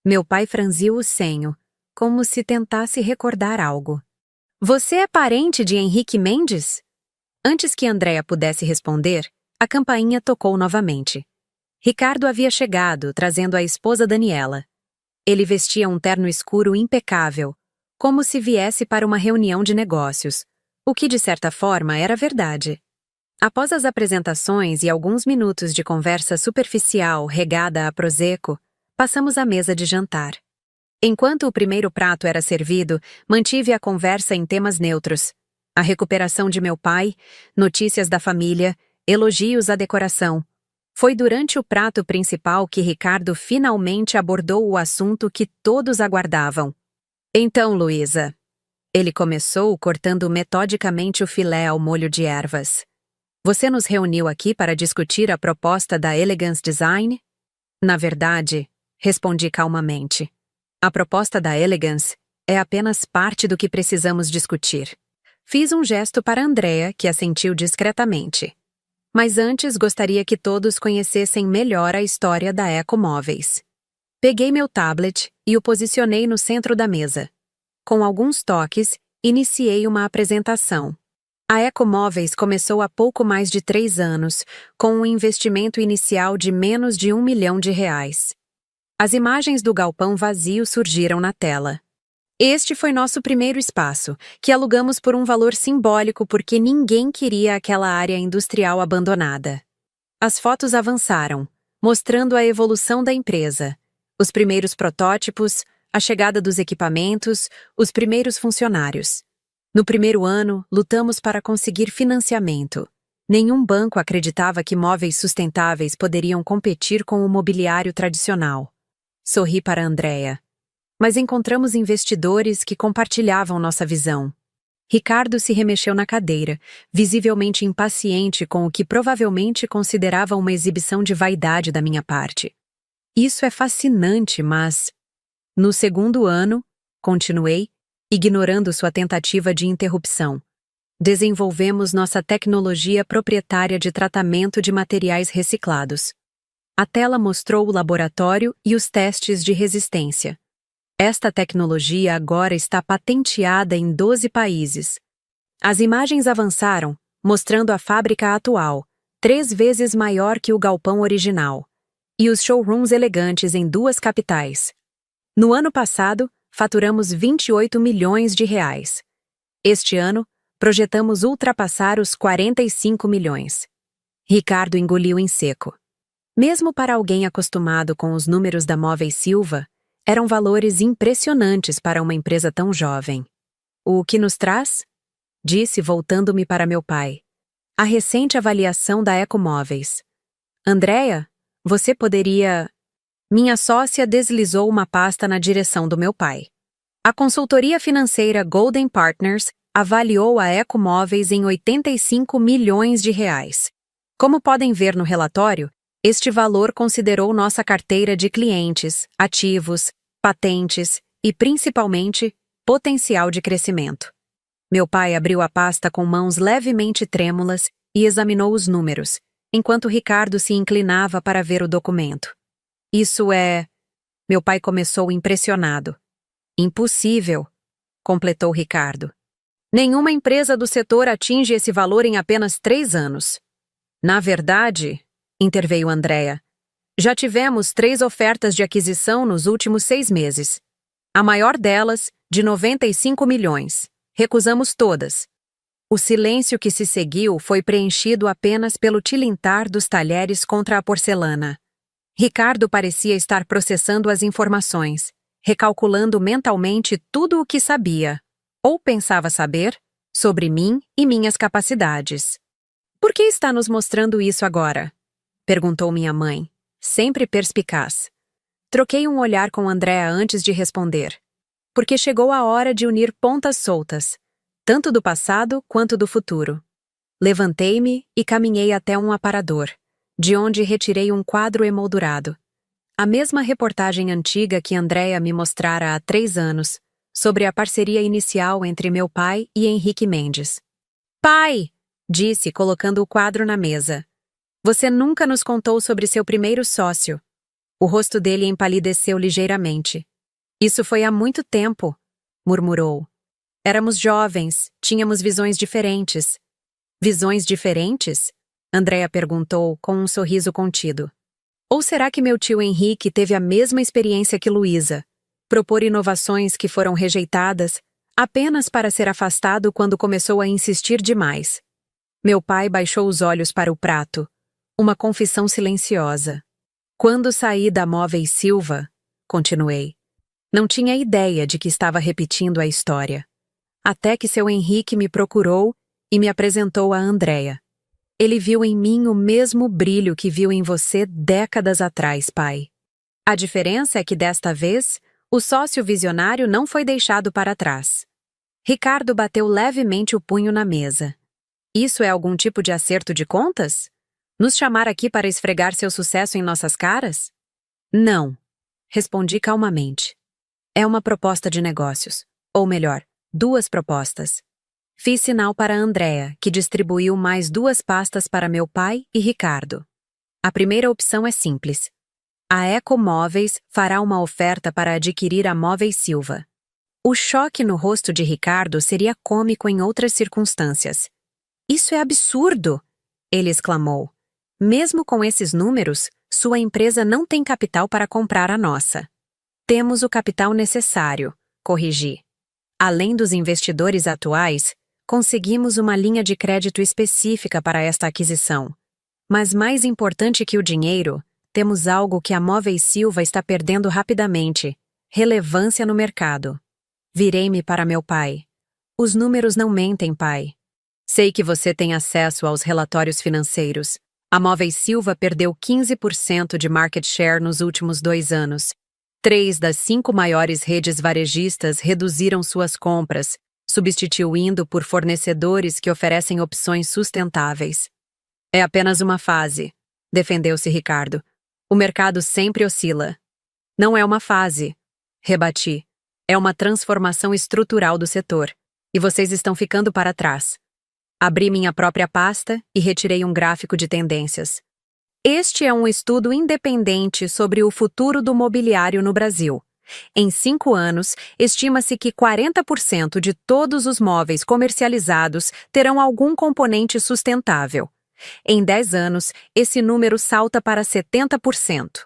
Meu pai franziu o senho, como se tentasse recordar algo. "Você é parente de Henrique Mendes?" Antes que Andrea pudesse responder, a campainha tocou novamente. Ricardo havia chegado, trazendo a esposa Daniela. Ele vestia um terno escuro impecável, como se viesse para uma reunião de negócios, o que de certa forma era verdade. Após as apresentações e alguns minutos de conversa superficial regada a prosecco, passamos à mesa de jantar. Enquanto o primeiro prato era servido, mantive a conversa em temas neutros. A recuperação de meu pai, notícias da família, elogios à decoração. Foi durante o prato principal que Ricardo finalmente abordou o assunto que todos aguardavam. "Então, Luísa", ele começou cortando metodicamente o filé ao molho de ervas. "Você nos reuniu aqui para discutir a proposta da Elegance Design?" "Na verdade", respondi calmamente, "a proposta da Elegance é apenas parte do que precisamos discutir." Fiz um gesto para Andrea, que assentiu discretamente. "Mas antes gostaria que todos conhecessem melhor a história da Ecomóveis." Peguei meu tablet e o posicionei no centro da mesa. Com alguns toques, iniciei uma apresentação. A Ecomóveis começou há pouco mais de 3 anos, com um investimento inicial de menos de R$1 milhão. As imagens do galpão vazio surgiram na tela. Este foi nosso primeiro espaço, que alugamos por um valor simbólico porque ninguém queria aquela área industrial abandonada. As fotos avançaram, mostrando a evolução da empresa, os primeiros protótipos, a chegada dos equipamentos, os primeiros funcionários. No primeiro ano, lutamos para conseguir financiamento. Nenhum banco acreditava que móveis sustentáveis poderiam competir com o mobiliário tradicional. Sorri para Andrea. Mas encontramos investidores que compartilhavam nossa visão. Ricardo se remexeu na cadeira, visivelmente impaciente com o que provavelmente considerava uma exibição de vaidade da minha parte. "Isso é fascinante, mas..." "No segundo ano", continuei, ignorando sua tentativa de interrupção, "desenvolvemos nossa tecnologia proprietária de tratamento de materiais reciclados." A tela mostrou o laboratório e os testes de resistência. "Esta tecnologia agora está patenteada em 12 países. As imagens avançaram, mostrando a fábrica atual, 3 vezes maior que o galpão original, e os showrooms elegantes em 2 capitais. No ano passado, faturamos R$28 milhões. Este ano, projetamos ultrapassar os 45 milhões. Ricardo engoliu em seco. Mesmo para alguém acostumado com os números da Móveis Silva, eram valores impressionantes para uma empresa tão jovem. O que nos traz? Disse, voltando-me para meu pai. A recente avaliação da Ecomóveis. Andréia, você poderia... Minha sócia deslizou uma pasta na direção do meu pai. A consultoria financeira Golden Partners avaliou a Ecomóveis em 85 milhões de reais. Como podem ver no relatório, este valor considerou nossa carteira de clientes, ativos, patentes e, principalmente, potencial de crescimento. Meu pai abriu a pasta com mãos levemente trêmulas e examinou os números, enquanto Ricardo se inclinava para ver o documento. Isso é... Meu pai começou impressionado. Impossível, completou Ricardo. Nenhuma empresa do setor atinge esse valor em apenas 3 anos. Na verdade, interveio Andréia, já tivemos 3 ofertas de aquisição nos últimos 6 meses. A maior delas, de 95 milhões. Recusamos todas. O silêncio que se seguiu foi preenchido apenas pelo tilintar dos talheres contra a porcelana. Ricardo parecia estar processando as informações, recalculando mentalmente tudo o que sabia, ou pensava saber, sobre mim e minhas capacidades. Por que está nos mostrando isso agora? Perguntou minha mãe, sempre perspicaz. Troquei um olhar com Andréa antes de responder. Porque chegou a hora de unir pontas soltas, tanto do passado quanto do futuro. Levantei-me e caminhei até um aparador, de onde retirei um quadro emoldurado. A mesma reportagem antiga que Andréa me mostrara há 3 anos, sobre a parceria inicial entre meu pai e Henrique Mendes. Pai! Disse, colocando o quadro na mesa. Você nunca nos contou sobre seu primeiro sócio. O rosto dele empalideceu ligeiramente. Isso foi há muito tempo, murmurou. Éramos jovens, tínhamos visões diferentes. Visões diferentes? Andréa perguntou com um sorriso contido. Ou será que meu tio Henrique teve a mesma experiência que Luísa? Propor inovações que foram rejeitadas apenas para ser afastado quando começou a insistir demais. Meu pai baixou os olhos para o prato. Uma confissão silenciosa. Quando saí da Móveis Silva, continuei, não tinha ideia de que estava repetindo a história. Até que seu Henrique me procurou e me apresentou a Andréa. Ele viu em mim o mesmo brilho que viu em você décadas atrás, pai. A diferença é que desta vez, o sócio visionário não foi deixado para trás. Ricardo bateu levemente o punho na mesa. Isso é algum tipo de acerto de contas? Nos chamar aqui para esfregar seu sucesso em nossas caras? Não, respondi calmamente. É uma proposta de negócios. Ou melhor, 2 propostas. Fiz sinal para Andréa, que distribuiu mais 2 pastas para meu pai e Ricardo. A primeira opção é simples. A Ecomóveis fará uma oferta para adquirir a Móveis Silva. O choque no rosto de Ricardo seria cômico em outras circunstâncias. Isso é absurdo! Ele exclamou. Mesmo com esses números, sua empresa não tem capital para comprar a nossa. Temos o capital necessário, corrigi. Além dos investidores atuais, conseguimos uma linha de crédito específica para esta aquisição. Mas mais importante que o dinheiro, temos algo que a Móveis Silva está perdendo rapidamente: relevância no mercado. Virei-me para meu pai. Os números não mentem, pai. Sei que você tem acesso aos relatórios financeiros. A Móveis Silva perdeu 15% de market share nos últimos 2 anos. 3 das 5 maiores redes varejistas reduziram suas compras, substituindo por fornecedores que oferecem opções sustentáveis. É apenas uma fase, defendeu-se Ricardo. O mercado sempre oscila. Não é uma fase, rebati. É uma transformação estrutural do setor, e vocês estão ficando para trás. Abri minha própria pasta e retirei um gráfico de tendências. Este é um estudo independente sobre o futuro do mobiliário no Brasil. Em 5 anos, estima-se que 40% de todos os móveis comercializados terão algum componente sustentável. Em 10 anos, esse número salta para 70%.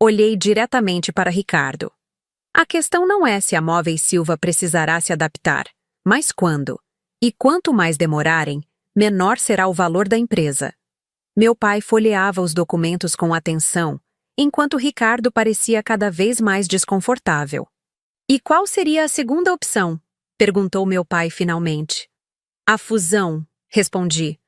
Olhei diretamente para Ricardo. A questão não é se a Móveis Silva precisará se adaptar, mas quando. E quanto mais demorarem, menor será o valor da empresa. Meu pai folheava os documentos com atenção, enquanto Ricardo parecia cada vez mais desconfortável. E qual seria a segunda opção? Perguntou meu pai finalmente. A fusão, respondi.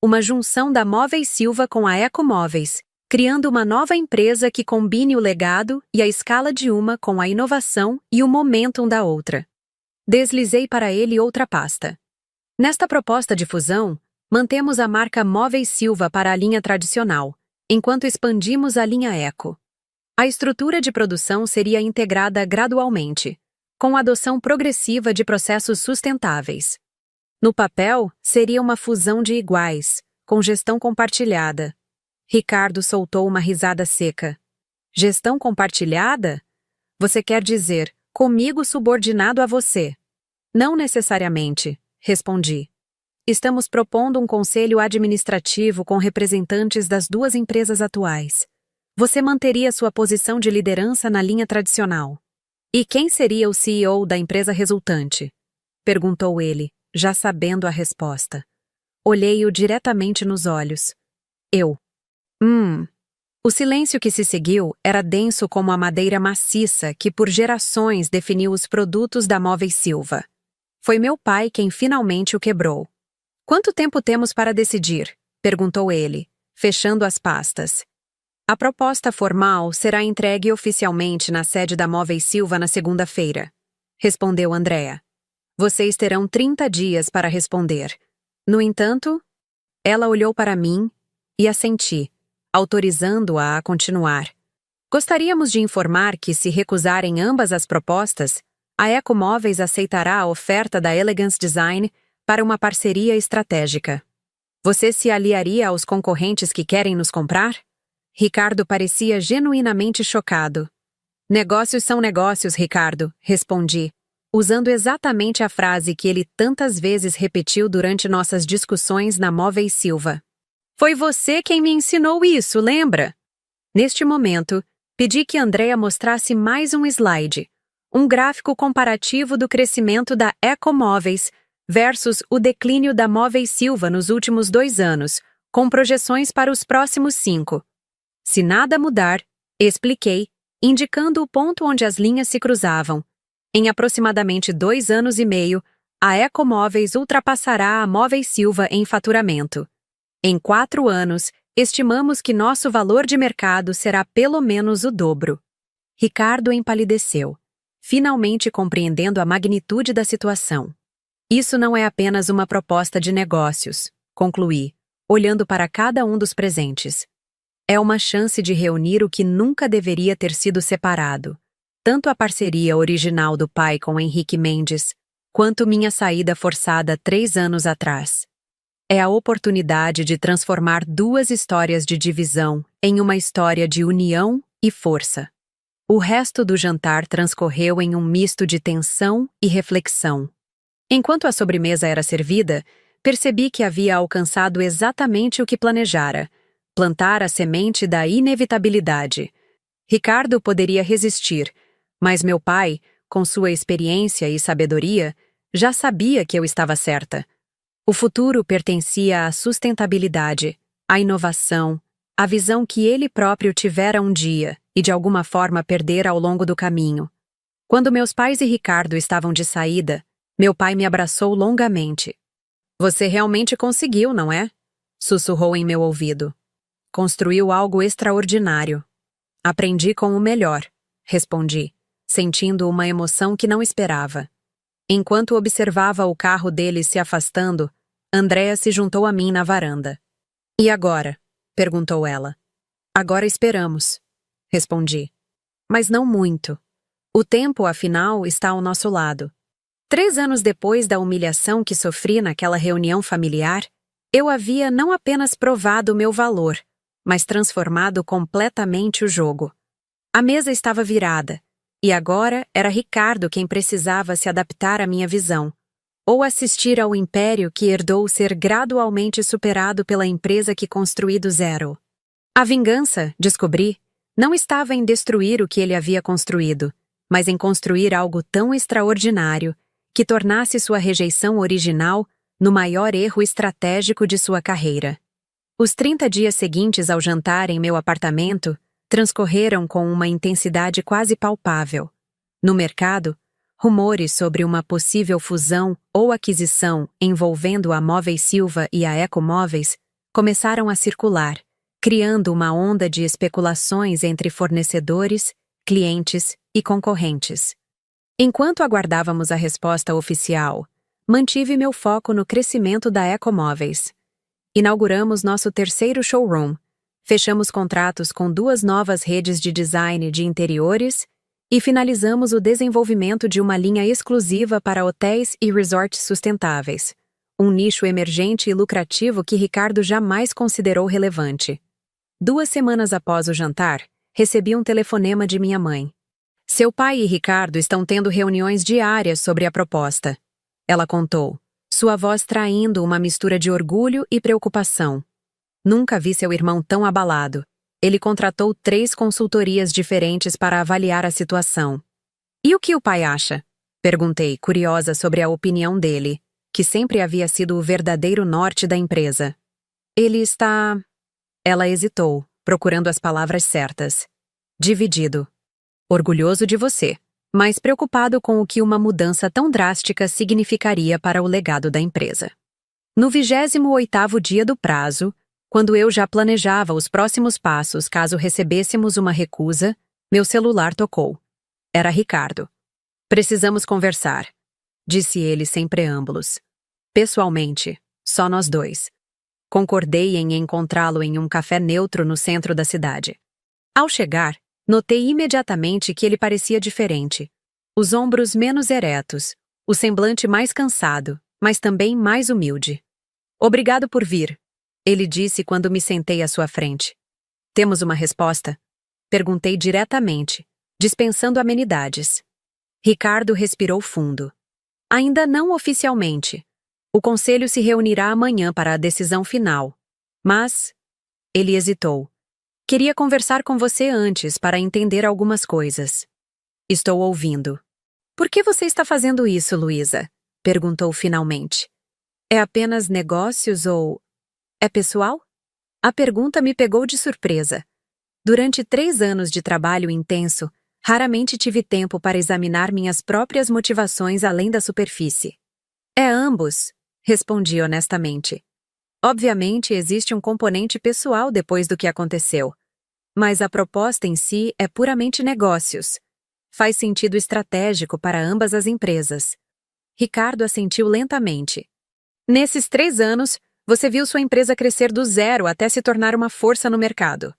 Uma junção da Móveis Silva com a Ecomóveis, criando uma nova empresa que combine o legado e a escala de uma com a inovação e o momentum da outra. Deslizei para ele outra pasta. Nesta proposta de fusão, mantemos a marca Móveis Silva para a linha tradicional, enquanto expandimos a linha Eco. A estrutura de produção seria integrada gradualmente, com a adoção progressiva de processos sustentáveis. No papel, seria uma fusão de iguais, com gestão compartilhada. Ricardo soltou uma risada seca. Gestão compartilhada? Você quer dizer, comigo subordinado a você? Não necessariamente, respondi. Estamos propondo um conselho administrativo com representantes das duas empresas atuais. Você manteria sua posição de liderança na linha tradicional. E quem seria o CEO da empresa resultante? Perguntou ele, já sabendo a resposta. Olhei-o diretamente nos olhos. Eu. O silêncio que se seguiu era denso como a madeira maciça que por gerações definiu os produtos da Móveis Silva. Foi meu pai quem finalmente o quebrou. Quanto tempo temos para decidir? Perguntou ele, fechando as pastas. A proposta formal será entregue oficialmente na sede da Móveis Silva na segunda-feira, respondeu Andréa. Vocês terão 30 dias para responder. No entanto, ela olhou para mim e assenti, autorizando-a a continuar. Gostaríamos de informar que, se recusarem ambas as propostas, a Ecomóveis aceitará a oferta da Elegance Design para uma parceria estratégica. Você se aliaria aos concorrentes que querem nos comprar? Ricardo parecia genuinamente chocado. Negócios são negócios, Ricardo, respondi, usando exatamente a frase que ele tantas vezes repetiu durante nossas discussões na Móveis Silva. Foi você quem me ensinou isso, lembra? Neste momento, pedi que Andréa mostrasse mais um slide, um gráfico comparativo do crescimento da Ecomóveis versus o declínio da Móveis Silva nos últimos 2 anos, com projeções para os próximos 5. Se nada mudar, expliquei, indicando o ponto onde as linhas se cruzavam. Em aproximadamente 2 anos e meio, a Ecomóveis ultrapassará a Móveis Silva em faturamento. Em 4 anos, estimamos que nosso valor de mercado será pelo menos o dobro. Ricardo empalideceu, finalmente compreendendo a magnitude da situação. Isso não é apenas uma proposta de negócios, concluí, olhando para cada um dos presentes. É uma chance de reunir o que nunca deveria ter sido separado, tanto a parceria original do pai com Henrique Mendes, quanto minha saída forçada 3 anos atrás. É a oportunidade de transformar 2 histórias de divisão em uma história de união e força. O resto do jantar transcorreu em um misto de tensão e reflexão. Enquanto a sobremesa era servida, percebi que havia alcançado exatamente o que planejara: plantar a semente da inevitabilidade. Ricardo poderia resistir, mas meu pai, com sua experiência e sabedoria, já sabia que eu estava certa. O futuro pertencia à sustentabilidade, à inovação, à visão que ele próprio tivera um dia e de alguma forma perdera ao longo do caminho. Quando meus pais e Ricardo estavam de saída, meu pai me abraçou longamente. Você realmente conseguiu, não é? Sussurrou em meu ouvido. Construiu algo extraordinário. Aprendi com o melhor, respondi, sentindo uma emoção que não esperava. Enquanto observava o carro dele se afastando, Andréa se juntou a mim na varanda. E agora? Perguntou ela. Agora esperamos, respondi. Mas não muito. O tempo, afinal, está ao nosso lado. 3 anos depois da humilhação que sofri naquela reunião familiar, eu havia não apenas provado o meu valor, mas transformado completamente o jogo. A mesa estava virada, e agora era Ricardo quem precisava se adaptar à minha visão, ou assistir ao império que herdou ser gradualmente superado pela empresa que construí do zero. A vingança, descobri, não estava em destruir o que ele havia construído, mas em construir algo tão extraordinário que tornasse sua rejeição original no maior erro estratégico de sua carreira. Os 30 dias seguintes ao jantar em meu apartamento transcorreram com uma intensidade quase palpável. No mercado, rumores sobre uma possível fusão ou aquisição envolvendo a Móveis Silva e a Ecomóveis começaram a circular, criando uma onda de especulações entre fornecedores, clientes e concorrentes. Enquanto aguardávamos a resposta oficial, mantive meu foco no crescimento da Ecomóveis. Inauguramos nosso terceiro showroom, fechamos contratos com 2 novas redes de design de interiores e finalizamos o desenvolvimento de uma linha exclusiva para hotéis e resorts sustentáveis, um nicho emergente e lucrativo que Ricardo jamais considerou relevante. 2 semanas após o jantar, recebi um telefonema de minha mãe. Seu pai e Ricardo estão tendo reuniões diárias sobre a proposta. Ela contou, sua voz traindo uma mistura de orgulho e preocupação. Nunca vi seu irmão tão abalado. Ele contratou 3 consultorias diferentes para avaliar a situação. E o que o pai acha? Perguntei, curiosa sobre a opinião dele, que sempre havia sido o verdadeiro norte da empresa. Ele está... Ela hesitou, procurando as palavras certas. Dividido. Orgulhoso de você, mas preocupado com o que uma mudança tão drástica significaria para o legado da empresa. No 28º dia do prazo, quando eu já planejava os próximos passos caso recebêssemos uma recusa, meu celular tocou. Era Ricardo. Precisamos conversar, disse ele sem preâmbulos. Pessoalmente, só nós 2. Concordei em encontrá-lo em um café neutro no centro da cidade. Ao chegar, notei imediatamente que ele parecia diferente. Os ombros menos eretos, o semblante mais cansado, mas também mais humilde. Obrigado por vir, ele disse quando me sentei à sua frente. Temos uma resposta? Perguntei diretamente, dispensando amenidades. Ricardo respirou fundo. Ainda não oficialmente. O conselho se reunirá amanhã para a decisão final. Mas... Ele hesitou. Queria conversar com você antes para entender algumas coisas. Estou ouvindo. Por que você está fazendo isso, Luísa? Perguntou finalmente. É apenas negócios ou... é pessoal? A pergunta me pegou de surpresa. Durante 3 anos de trabalho intenso, raramente tive tempo para examinar minhas próprias motivações além da superfície. É ambos, respondi honestamente. Obviamente, existe um componente pessoal depois do que aconteceu. Mas a proposta em si é puramente negócios. Faz sentido estratégico para ambas as empresas. Ricardo assentiu lentamente. Nesses 3 anos, você viu sua empresa crescer do zero até se tornar uma força no mercado.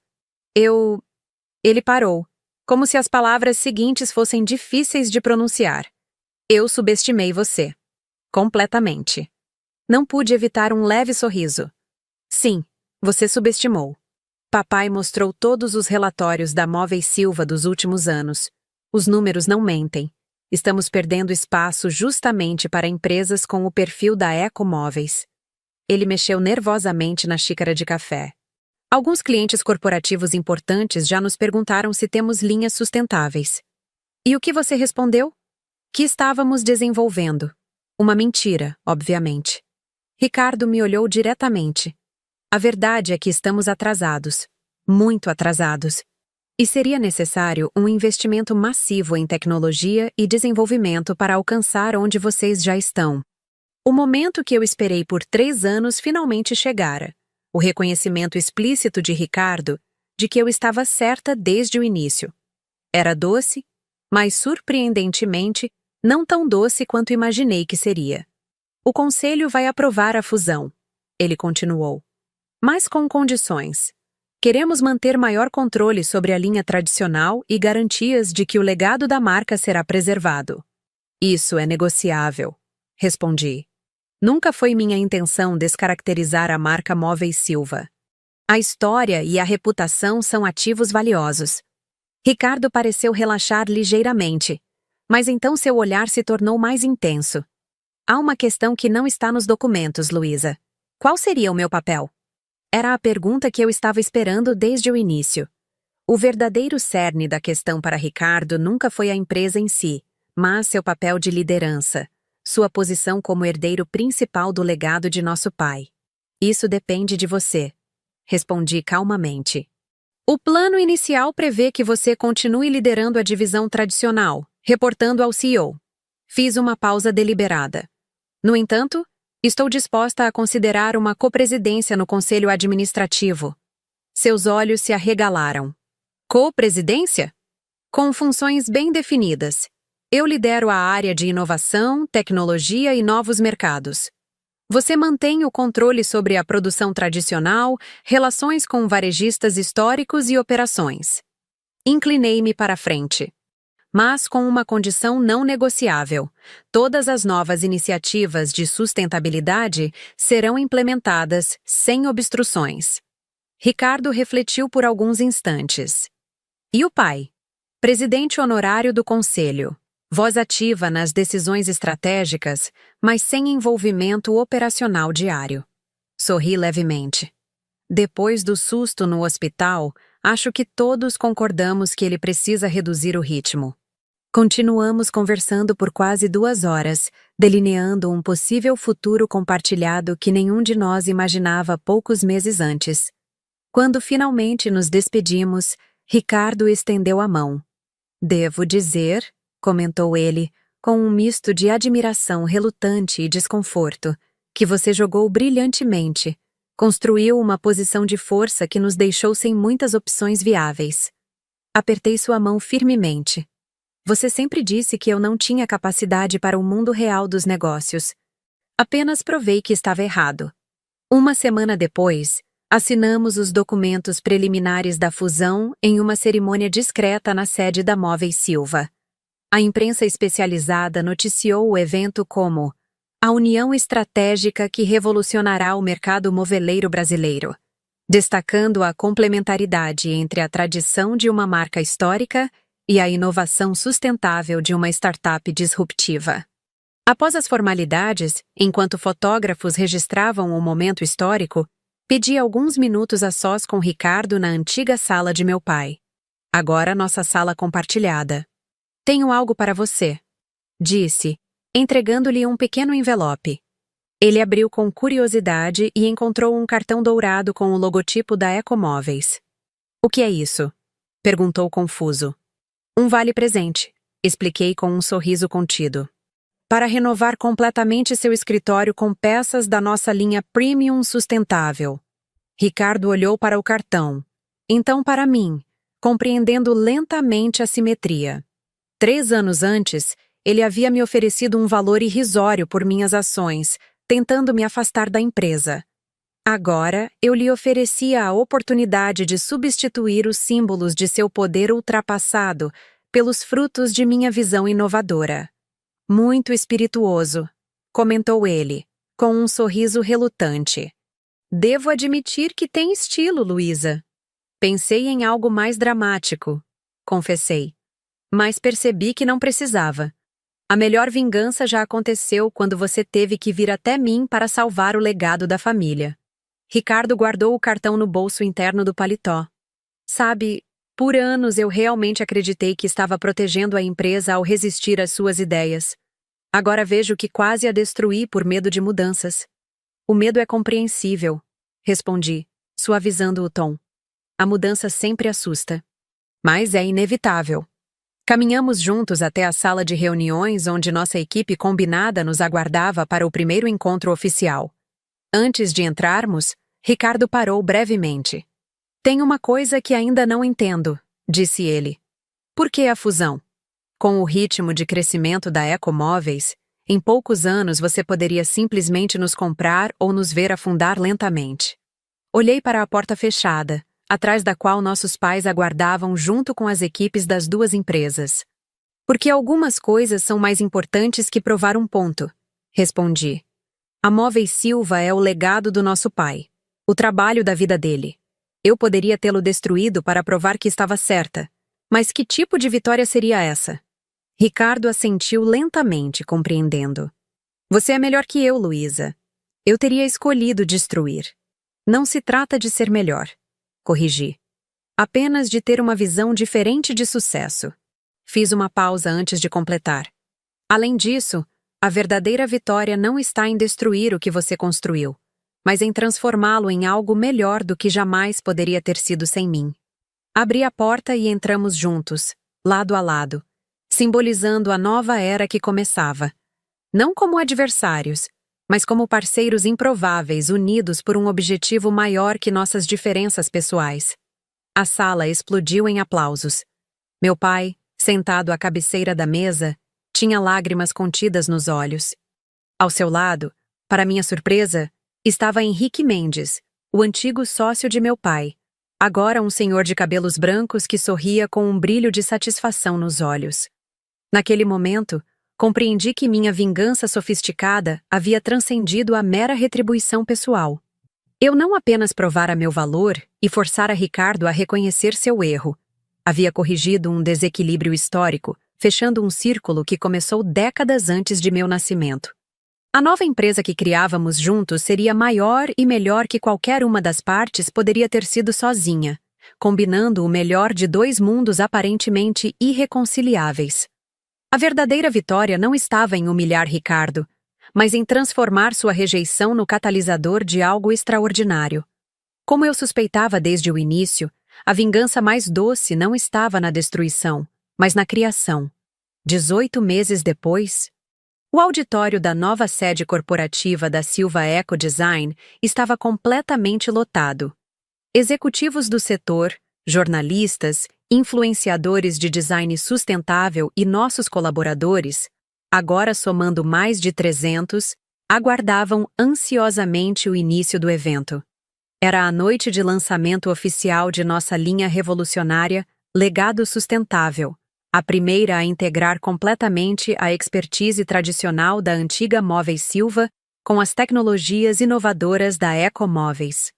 Ele parou, como se as palavras seguintes fossem difíceis de pronunciar. Eu subestimei você. Completamente. Não pude evitar um leve sorriso. Sim, você subestimou. Papai mostrou todos os relatórios da Móveis Silva dos últimos anos. Os números não mentem. Estamos perdendo espaço justamente para empresas com o perfil da Ecomóveis. Ele mexeu nervosamente na xícara de café. Alguns clientes corporativos importantes já nos perguntaram se temos linhas sustentáveis. E o que você respondeu? Que estávamos desenvolvendo. Uma mentira, obviamente. Ricardo me olhou diretamente. A verdade é que estamos atrasados. Muito atrasados. E seria necessário um investimento massivo em tecnologia e desenvolvimento para alcançar onde vocês já estão. O momento que eu esperei por 3 anos finalmente chegara. O reconhecimento explícito de Ricardo de que eu estava certa desde o início. Era doce, mas surpreendentemente não tão doce quanto imaginei que seria. O conselho vai aprovar a fusão, ele continuou. Mas com condições. Queremos manter maior controle sobre a linha tradicional e garantias de que o legado da marca será preservado. Isso é negociável, respondi. Nunca foi minha intenção descaracterizar a marca Móveis Silva. A história e a reputação são ativos valiosos. Ricardo pareceu relaxar ligeiramente, mas então seu olhar se tornou mais intenso. Há uma questão que não está nos documentos, Luísa. Qual seria o meu papel? Era a pergunta que eu estava esperando desde o início. O verdadeiro cerne da questão para Ricardo nunca foi a empresa em si, mas seu papel de liderança, sua posição como herdeiro principal do legado de nosso pai. Isso depende de você. respondi calmamente. O plano inicial prevê que você continue liderando a divisão tradicional, reportando ao CEO. Fiz uma pausa deliberada. No entanto, estou disposta a considerar uma copresidência no conselho administrativo. Seus olhos se arregalaram. Copresidência? Com funções bem definidas. Eu lidero a área de inovação, tecnologia e novos mercados. Você mantém o controle sobre a produção tradicional, relações com varejistas históricos e operações. Inclinei-me para a frente. Mas com uma condição não negociável. Todas as novas iniciativas de sustentabilidade serão implementadas sem obstruções. Ricardo refletiu por alguns instantes. E o pai? Presidente honorário do conselho. Voz ativa nas decisões estratégicas, mas sem envolvimento operacional diário. Sorri levemente. Depois do susto no hospital, acho que todos concordamos que ele precisa reduzir o ritmo. Continuamos conversando por quase 2 horas, delineando um possível futuro compartilhado que nenhum de nós imaginava poucos meses antes. Quando finalmente nos despedimos, Ricardo estendeu a mão. Devo dizer, comentou ele, com um misto de admiração relutante e desconforto, que você jogou brilhantemente. Construiu uma posição de força que nos deixou sem muitas opções viáveis. Apertei sua mão firmemente. Você sempre disse que eu não tinha capacidade para o mundo real dos negócios. Apenas provei que estava errado. Uma semana depois, assinamos os documentos preliminares da fusão em uma cerimônia discreta na sede da Móveis Silva. A imprensa especializada noticiou o evento como a união estratégica que revolucionará o mercado moveleiro brasileiro, destacando a complementaridade entre a tradição de uma marca histórica e a inovação sustentável de uma startup disruptiva. Após as formalidades, enquanto fotógrafos registravam o momento histórico, pedi alguns minutos a sós com Ricardo na antiga sala de meu pai. Agora nossa sala compartilhada. Tenho algo para você, disse, entregando-lhe um pequeno envelope. Ele abriu com curiosidade e encontrou um cartão dourado com o logotipo da Ecomóveis. O que é isso? Perguntou confuso. Um vale-presente, expliquei com um sorriso contido. Para renovar completamente seu escritório com peças da nossa linha Premium Sustentável. Ricardo olhou para o cartão. Então para mim, compreendendo lentamente a simetria. 3 anos antes, ele havia me oferecido um valor irrisório por minhas ações, tentando me afastar da empresa. Agora, eu lhe oferecia a oportunidade de substituir os símbolos de seu poder ultrapassado pelos frutos de minha visão inovadora. Muito espirituoso, comentou ele, com um sorriso relutante. Devo admitir que tem estilo, Luísa. Pensei em algo mais dramático, confessei. Mas percebi que não precisava. A melhor vingança já aconteceu quando você teve que vir até mim para salvar o legado da família. Ricardo guardou o cartão no bolso interno do paletó. Sabe, por anos eu realmente acreditei que estava protegendo a empresa ao resistir às suas ideias. Agora vejo que quase a destruí por medo de mudanças. O medo é compreensível, respondi, suavizando o tom. A mudança sempre assusta. Mas é inevitável. Caminhamos juntos até a sala de reuniões onde nossa equipe combinada nos aguardava para o primeiro encontro oficial. Antes de entrarmos, Ricardo parou brevemente. Tem uma coisa que ainda não entendo, disse ele. Por que a fusão? Com o ritmo de crescimento da Ecomóveis, em poucos anos você poderia simplesmente nos comprar ou nos ver afundar lentamente. Olhei para a porta fechada, atrás da qual nossos pais aguardavam junto com as equipes das 2 empresas. Porque algumas coisas são mais importantes que provar um ponto, respondi. A Móveis Silva é o legado do nosso pai, o trabalho da vida dele. Eu poderia tê-lo destruído para provar que estava certa, mas que tipo de vitória seria essa? Ricardo assentiu lentamente, compreendendo. Você é melhor que eu, Luísa. Eu teria escolhido destruir. Não se trata de ser melhor. Corrigi. Apenas de ter uma visão diferente de sucesso. Fiz uma pausa antes de completar. Além disso, a verdadeira vitória não está em destruir o que você construiu, mas em transformá-lo em algo melhor do que jamais poderia ter sido sem mim. Abri a porta e entramos juntos, lado a lado, simbolizando a nova era que começava. Não como adversários, mas como parceiros improváveis unidos por um objetivo maior que nossas diferenças pessoais. A sala explodiu em aplausos. Meu pai, sentado à cabeceira da mesa, tinha lágrimas contidas nos olhos. Ao seu lado, para minha surpresa, estava Henrique Mendes, o antigo sócio de meu pai, agora um senhor de cabelos brancos que sorria com um brilho de satisfação nos olhos. Naquele momento, compreendi que minha vingança sofisticada havia transcendido a mera retribuição pessoal. Eu não apenas provara meu valor e forçara Ricardo a reconhecer seu erro. Havia corrigido um desequilíbrio histórico, fechando um círculo que começou décadas antes de meu nascimento. A nova empresa que criávamos juntos seria maior e melhor que qualquer uma das partes poderia ter sido sozinha, combinando o melhor de dois mundos aparentemente irreconciliáveis. A verdadeira vitória não estava em humilhar Ricardo, mas em transformar sua rejeição no catalisador de algo extraordinário. Como eu suspeitava desde o início, a vingança mais doce não estava na destruição, mas na criação. 18 meses depois, o auditório da nova sede corporativa da Silva Eco Design estava completamente lotado. Executivos do setor, jornalistas, influenciadores de design sustentável e nossos colaboradores, agora somando mais de 300, aguardavam ansiosamente o início do evento. Era a noite de lançamento oficial de nossa linha revolucionária Legado Sustentável, a primeira a integrar completamente a expertise tradicional da antiga Móveis Silva com as tecnologias inovadoras da Ecomóveis.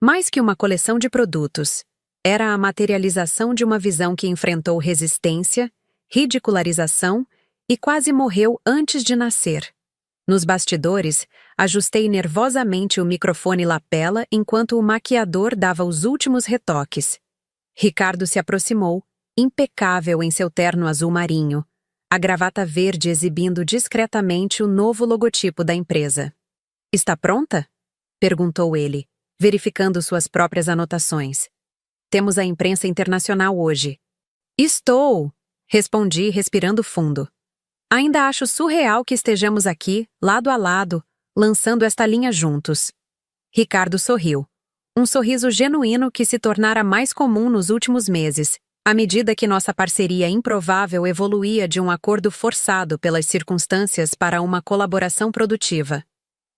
Mais que uma coleção de produtos, era a materialização de uma visão que enfrentou resistência, ridicularização e quase morreu antes de nascer. Nos bastidores, ajustei nervosamente o microfone lapela enquanto o maquiador dava os últimos retoques. Ricardo se aproximou, impecável em seu terno azul marinho, a gravata verde exibindo discretamente o novo logotipo da empresa. "Está pronta?" perguntou ele, verificando suas próprias anotações. "Temos a imprensa internacional hoje." "Estou!" respondi, respirando fundo. "Ainda acho surreal que estejamos aqui, lado a lado, lançando esta linha juntos." Ricardo sorriu. Um sorriso genuíno que se tornara mais comum nos últimos meses, à medida que nossa parceria improvável evoluía de um acordo forçado pelas circunstâncias para uma colaboração produtiva.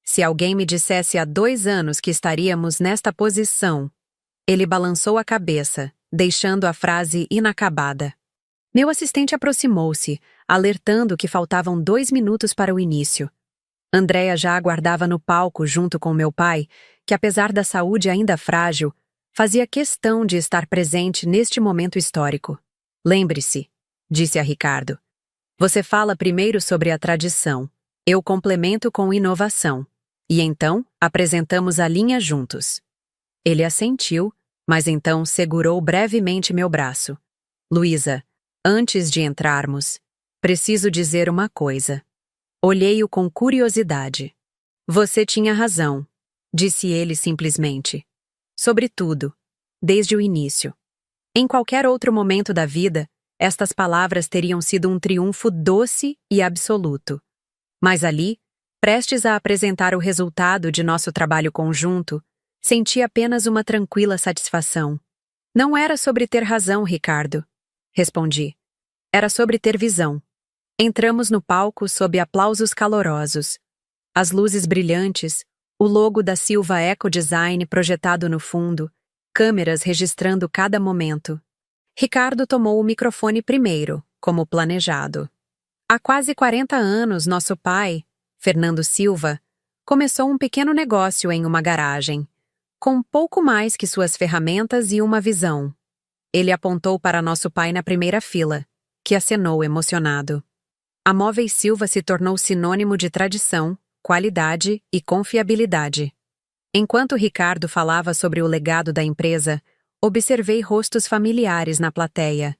Se alguém me dissesse há 2 anos que estaríamos nesta posição... Ele balançou a cabeça, deixando a frase inacabada. Meu assistente aproximou-se, alertando que faltavam 2 minutos para o início. Andréa já aguardava no palco junto com meu pai, que apesar da saúde ainda frágil, fazia questão de estar presente neste momento histórico. "Lembre-se", disse a Ricardo. "Você fala primeiro sobre a tradição, eu complemento com inovação. E então, apresentamos a linha juntos." Ele assentiu, mas então segurou brevemente meu braço. "Luísa, antes de entrarmos, preciso dizer uma coisa." Olhei-o com curiosidade. "Você tinha razão", disse ele simplesmente. "Sobretudo, desde o início. Em qualquer outro momento da vida, estas palavras teriam sido um triunfo doce e absoluto. Mas ali, prestes a apresentar o resultado de nosso trabalho conjunto, senti apenas uma tranquila satisfação. Não era sobre ter razão, Ricardo, respondi. Era sobre ter visão. Entramos no palco sob aplausos calorosos. As luzes brilhantes, o logo da Silva Eco Design projetado no fundo, câmeras registrando cada momento. Ricardo tomou o microfone primeiro, como planejado. Há quase 40 anos, nosso pai, Fernando Silva, começou um pequeno negócio em uma garagem, com pouco mais que suas ferramentas e uma visão. Ele apontou para nosso pai na primeira fila, que acenou emocionado. A Móveis Silva se tornou sinônimo de tradição, qualidade e confiabilidade. Enquanto Ricardo falava sobre o legado da empresa, observei rostos familiares na plateia.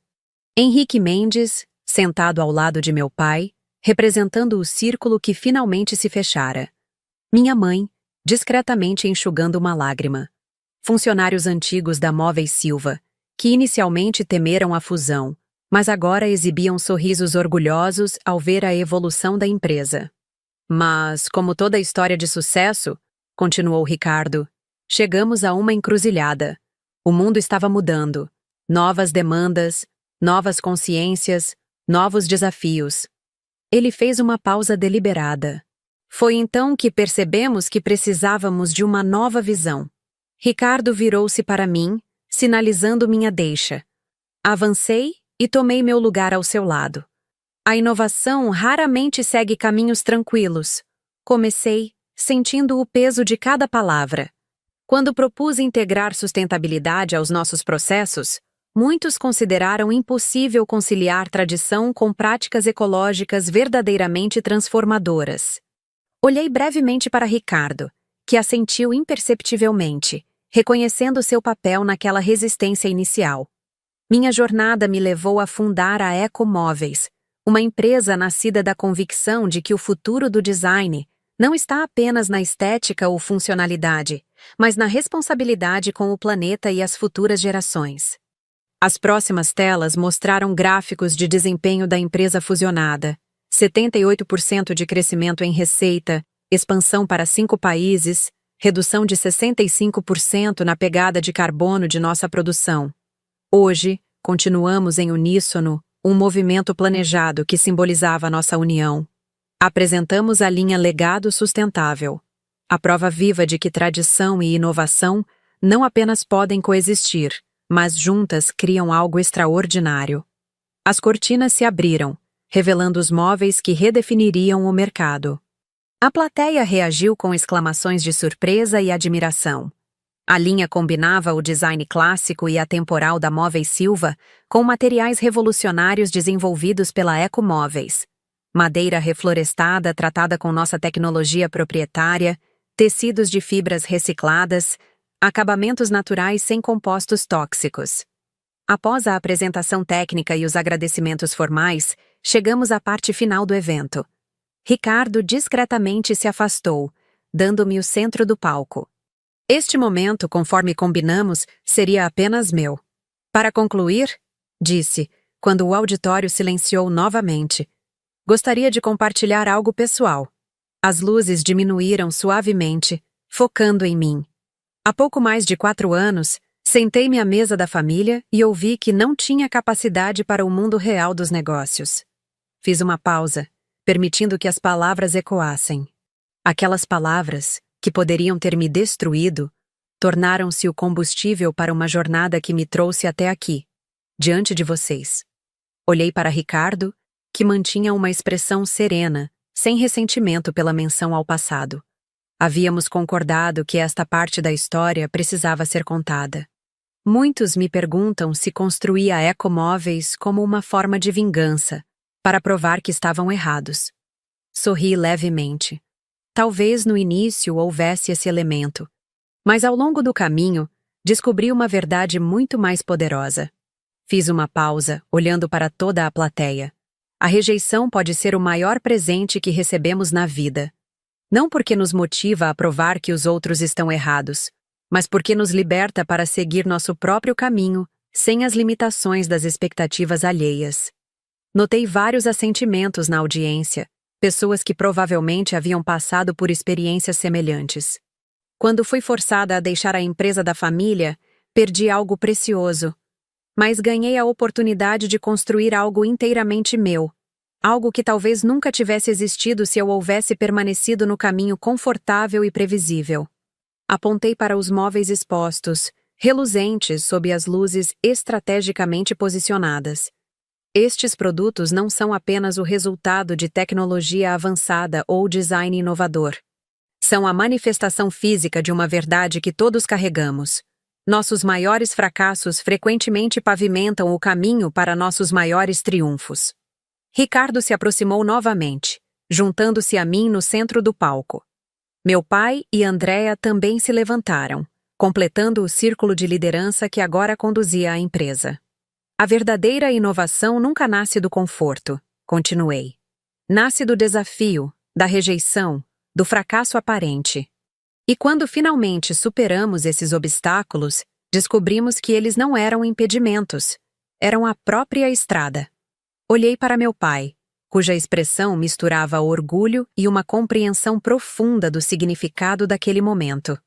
Henrique Mendes, sentado ao lado de meu pai, representando o círculo que finalmente se fechara. Minha mãe, discretamente enxugando uma lágrima. Funcionários antigos da Móveis Silva, que inicialmente temeram a fusão, mas agora exibiam sorrisos orgulhosos ao ver a evolução da empresa. Mas, como toda história de sucesso, continuou Ricardo, chegamos a uma encruzilhada. O mundo estava mudando. Novas demandas, novas consciências, novos desafios. Ele fez uma pausa deliberada. Foi então que percebemos que precisávamos de uma nova visão. Ricardo virou-se para mim, sinalizando minha deixa. Avancei e tomei meu lugar ao seu lado. A inovação raramente segue caminhos tranquilos. Comecei, sentindo o peso de cada palavra. Quando propus integrar sustentabilidade aos nossos processos, muitos consideraram impossível conciliar tradição com práticas ecológicas verdadeiramente transformadoras. Olhei brevemente para Ricardo, que assentiu imperceptivelmente, reconhecendo seu papel naquela resistência inicial. Minha jornada me levou a fundar a Ecomóveis, uma empresa nascida da convicção de que o futuro do design não está apenas na estética ou funcionalidade, mas na responsabilidade com o planeta e as futuras gerações. As próximas telas mostraram gráficos de desempenho da empresa fusionada, 78% de crescimento em receita, expansão para 5 países, redução de 65% na pegada de carbono de nossa produção. Hoje, continuamos em uníssono, um movimento planejado que simbolizava nossa união. Apresentamos a linha Legado Sustentável, a prova viva de que tradição e inovação não apenas podem coexistir, mas juntas criam algo extraordinário. As cortinas se abriram, revelando os móveis que redefiniriam o mercado. A plateia reagiu com exclamações de surpresa e admiração. A linha combinava o design clássico e atemporal da Móveis Silva com materiais revolucionários desenvolvidos pela Ecomóveis. Madeira reflorestada tratada com nossa tecnologia proprietária, tecidos de fibras recicladas, acabamentos naturais sem compostos tóxicos. Após a apresentação técnica e os agradecimentos formais, chegamos à parte final do evento. Ricardo discretamente se afastou, dando-me o centro do palco. Este momento, conforme combinamos, seria apenas meu. Para concluir, disse, quando o auditório silenciou novamente, gostaria de compartilhar algo pessoal. As luzes diminuíram suavemente, focando em mim. Há pouco mais de 4 anos, sentei-me à mesa da família e ouvi que não tinha capacidade para o mundo real dos negócios. Fiz uma pausa, permitindo que as palavras ecoassem. Aquelas palavras, que poderiam ter me destruído, tornaram-se o combustível para uma jornada que me trouxe até aqui, diante de vocês. Olhei para Ricardo, que mantinha uma expressão serena, sem ressentimento pela menção ao passado. Havíamos concordado que esta parte da história precisava ser contada. Muitos me perguntam se construí a Ecomóveis como uma forma de vingança, para provar que estavam errados. Sorri levemente. Talvez no início houvesse esse elemento, mas ao longo do caminho, descobri uma verdade muito mais poderosa. Fiz uma pausa, olhando para toda a plateia. A rejeição pode ser o maior presente que recebemos na vida. Não porque nos motiva a provar que os outros estão errados, mas porque nos liberta para seguir nosso próprio caminho, sem as limitações das expectativas alheias. Notei vários assentimentos na audiência, pessoas que provavelmente haviam passado por experiências semelhantes. Quando fui forçada a deixar a empresa da família, perdi algo precioso. Mas ganhei a oportunidade de construir algo inteiramente meu. Algo que talvez nunca tivesse existido se eu houvesse permanecido no caminho confortável e previsível. Apontei para os móveis expostos, reluzentes sob as luzes estrategicamente posicionadas. Estes produtos não são apenas o resultado de tecnologia avançada ou design inovador. São a manifestação física de uma verdade que todos carregamos. Nossos maiores fracassos frequentemente pavimentam o caminho para nossos maiores triunfos. Ricardo se aproximou novamente, juntando-se a mim no centro do palco. Meu pai e Andrea também se levantaram, completando o círculo de liderança que agora conduzia a empresa. A verdadeira inovação nunca nasce do conforto, continuei. Nasce do desafio, da rejeição, do fracasso aparente. E quando finalmente superamos esses obstáculos, descobrimos que eles não eram impedimentos, eram a própria estrada. Olhei para meu pai, cuja expressão misturava orgulho e uma compreensão profunda do significado daquele momento.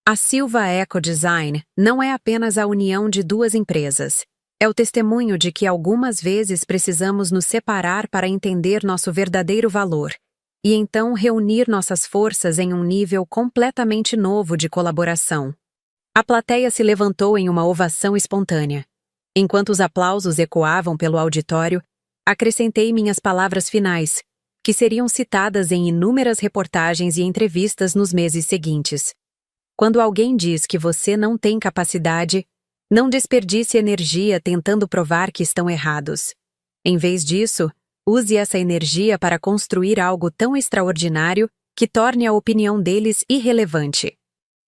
A Silva Eco Design não é apenas a união de duas empresas. É o testemunho de que algumas vezes precisamos nos separar para entender nosso verdadeiro valor e então reunir nossas forças em um nível completamente novo de colaboração. A plateia se levantou em uma ovação espontânea. Enquanto os aplausos ecoavam pelo auditório, acrescentei minhas palavras finais, que seriam citadas em inúmeras reportagens e entrevistas nos meses seguintes. Quando alguém diz que você não tem capacidade, não desperdice energia tentando provar que estão errados. Em vez disso, use essa energia para construir algo tão extraordinário que torne a opinião deles irrelevante.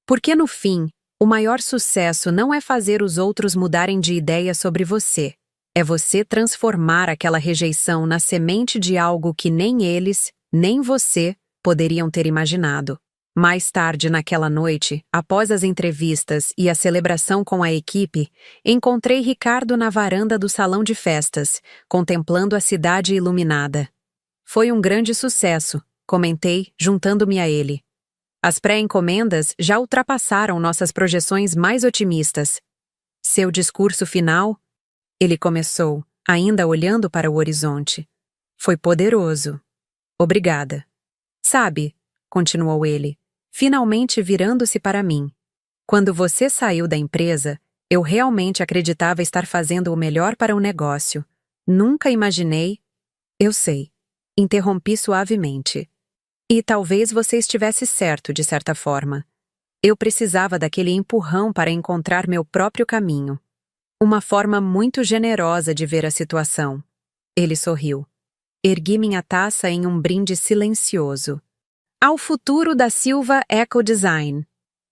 Porque no fim, o maior sucesso não é fazer os outros mudarem de ideia sobre você. É você transformar aquela rejeição na semente de algo que nem eles, nem você, poderiam ter imaginado. Mais tarde naquela noite, após as entrevistas e a celebração com a equipe, encontrei Ricardo na varanda do salão de festas, contemplando a cidade iluminada. Foi um grande sucesso, comentei, juntando-me a ele. As pré-encomendas já ultrapassaram nossas projeções mais otimistas. Seu discurso final? Ele começou, ainda olhando para o horizonte. Foi poderoso. Obrigada. Sabe, continuou ele, finalmente virando-se para mim. Quando você saiu da empresa, eu realmente acreditava estar fazendo o melhor para o negócio. Nunca imaginei... Eu sei. Interrompi suavemente. E talvez você estivesse certo, de certa forma. Eu precisava daquele empurrão para encontrar meu próprio caminho. Uma forma muito generosa de ver a situação. Ele sorriu. Ergui minha taça em um brinde silencioso. Ao futuro da Silva Eco Design.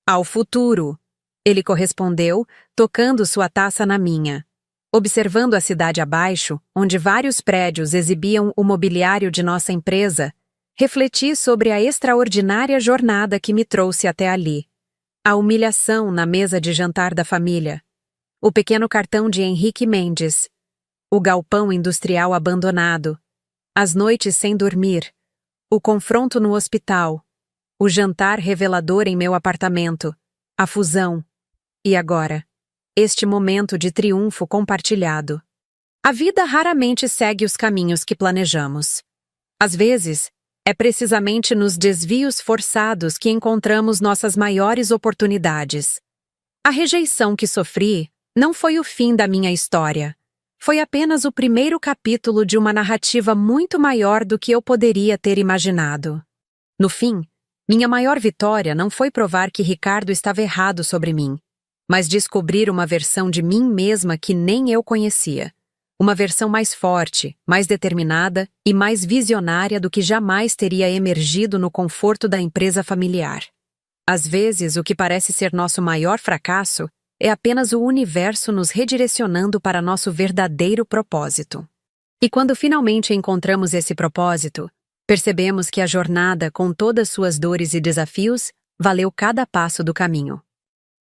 Ao futuro, ele correspondeu, tocando sua taça na minha. Observando a cidade abaixo, onde vários prédios exibiam o mobiliário de nossa empresa, refleti sobre a extraordinária jornada que me trouxe até ali. A humilhação na mesa de jantar da família. O pequeno cartão de Henrique Mendes. O galpão industrial abandonado. As noites sem dormir. O confronto no hospital, o jantar revelador em meu apartamento, a fusão. E agora, este momento de triunfo compartilhado. A vida raramente segue os caminhos que planejamos. Às vezes, é precisamente nos desvios forçados que encontramos nossas maiores oportunidades. A rejeição que sofri não foi o fim da minha história. Foi apenas o primeiro capítulo de uma narrativa muito maior do que eu poderia ter imaginado. No fim, minha maior vitória não foi provar que Ricardo estava errado sobre mim, mas descobrir uma versão de mim mesma que nem eu conhecia. Uma versão mais forte, mais determinada e mais visionária do que jamais teria emergido no conforto da empresa familiar. Às vezes, o que parece ser nosso maior fracasso é apenas o universo nos redirecionando para nosso verdadeiro propósito. E quando finalmente encontramos esse propósito, percebemos que a jornada, com todas suas dores e desafios, valeu cada passo do caminho.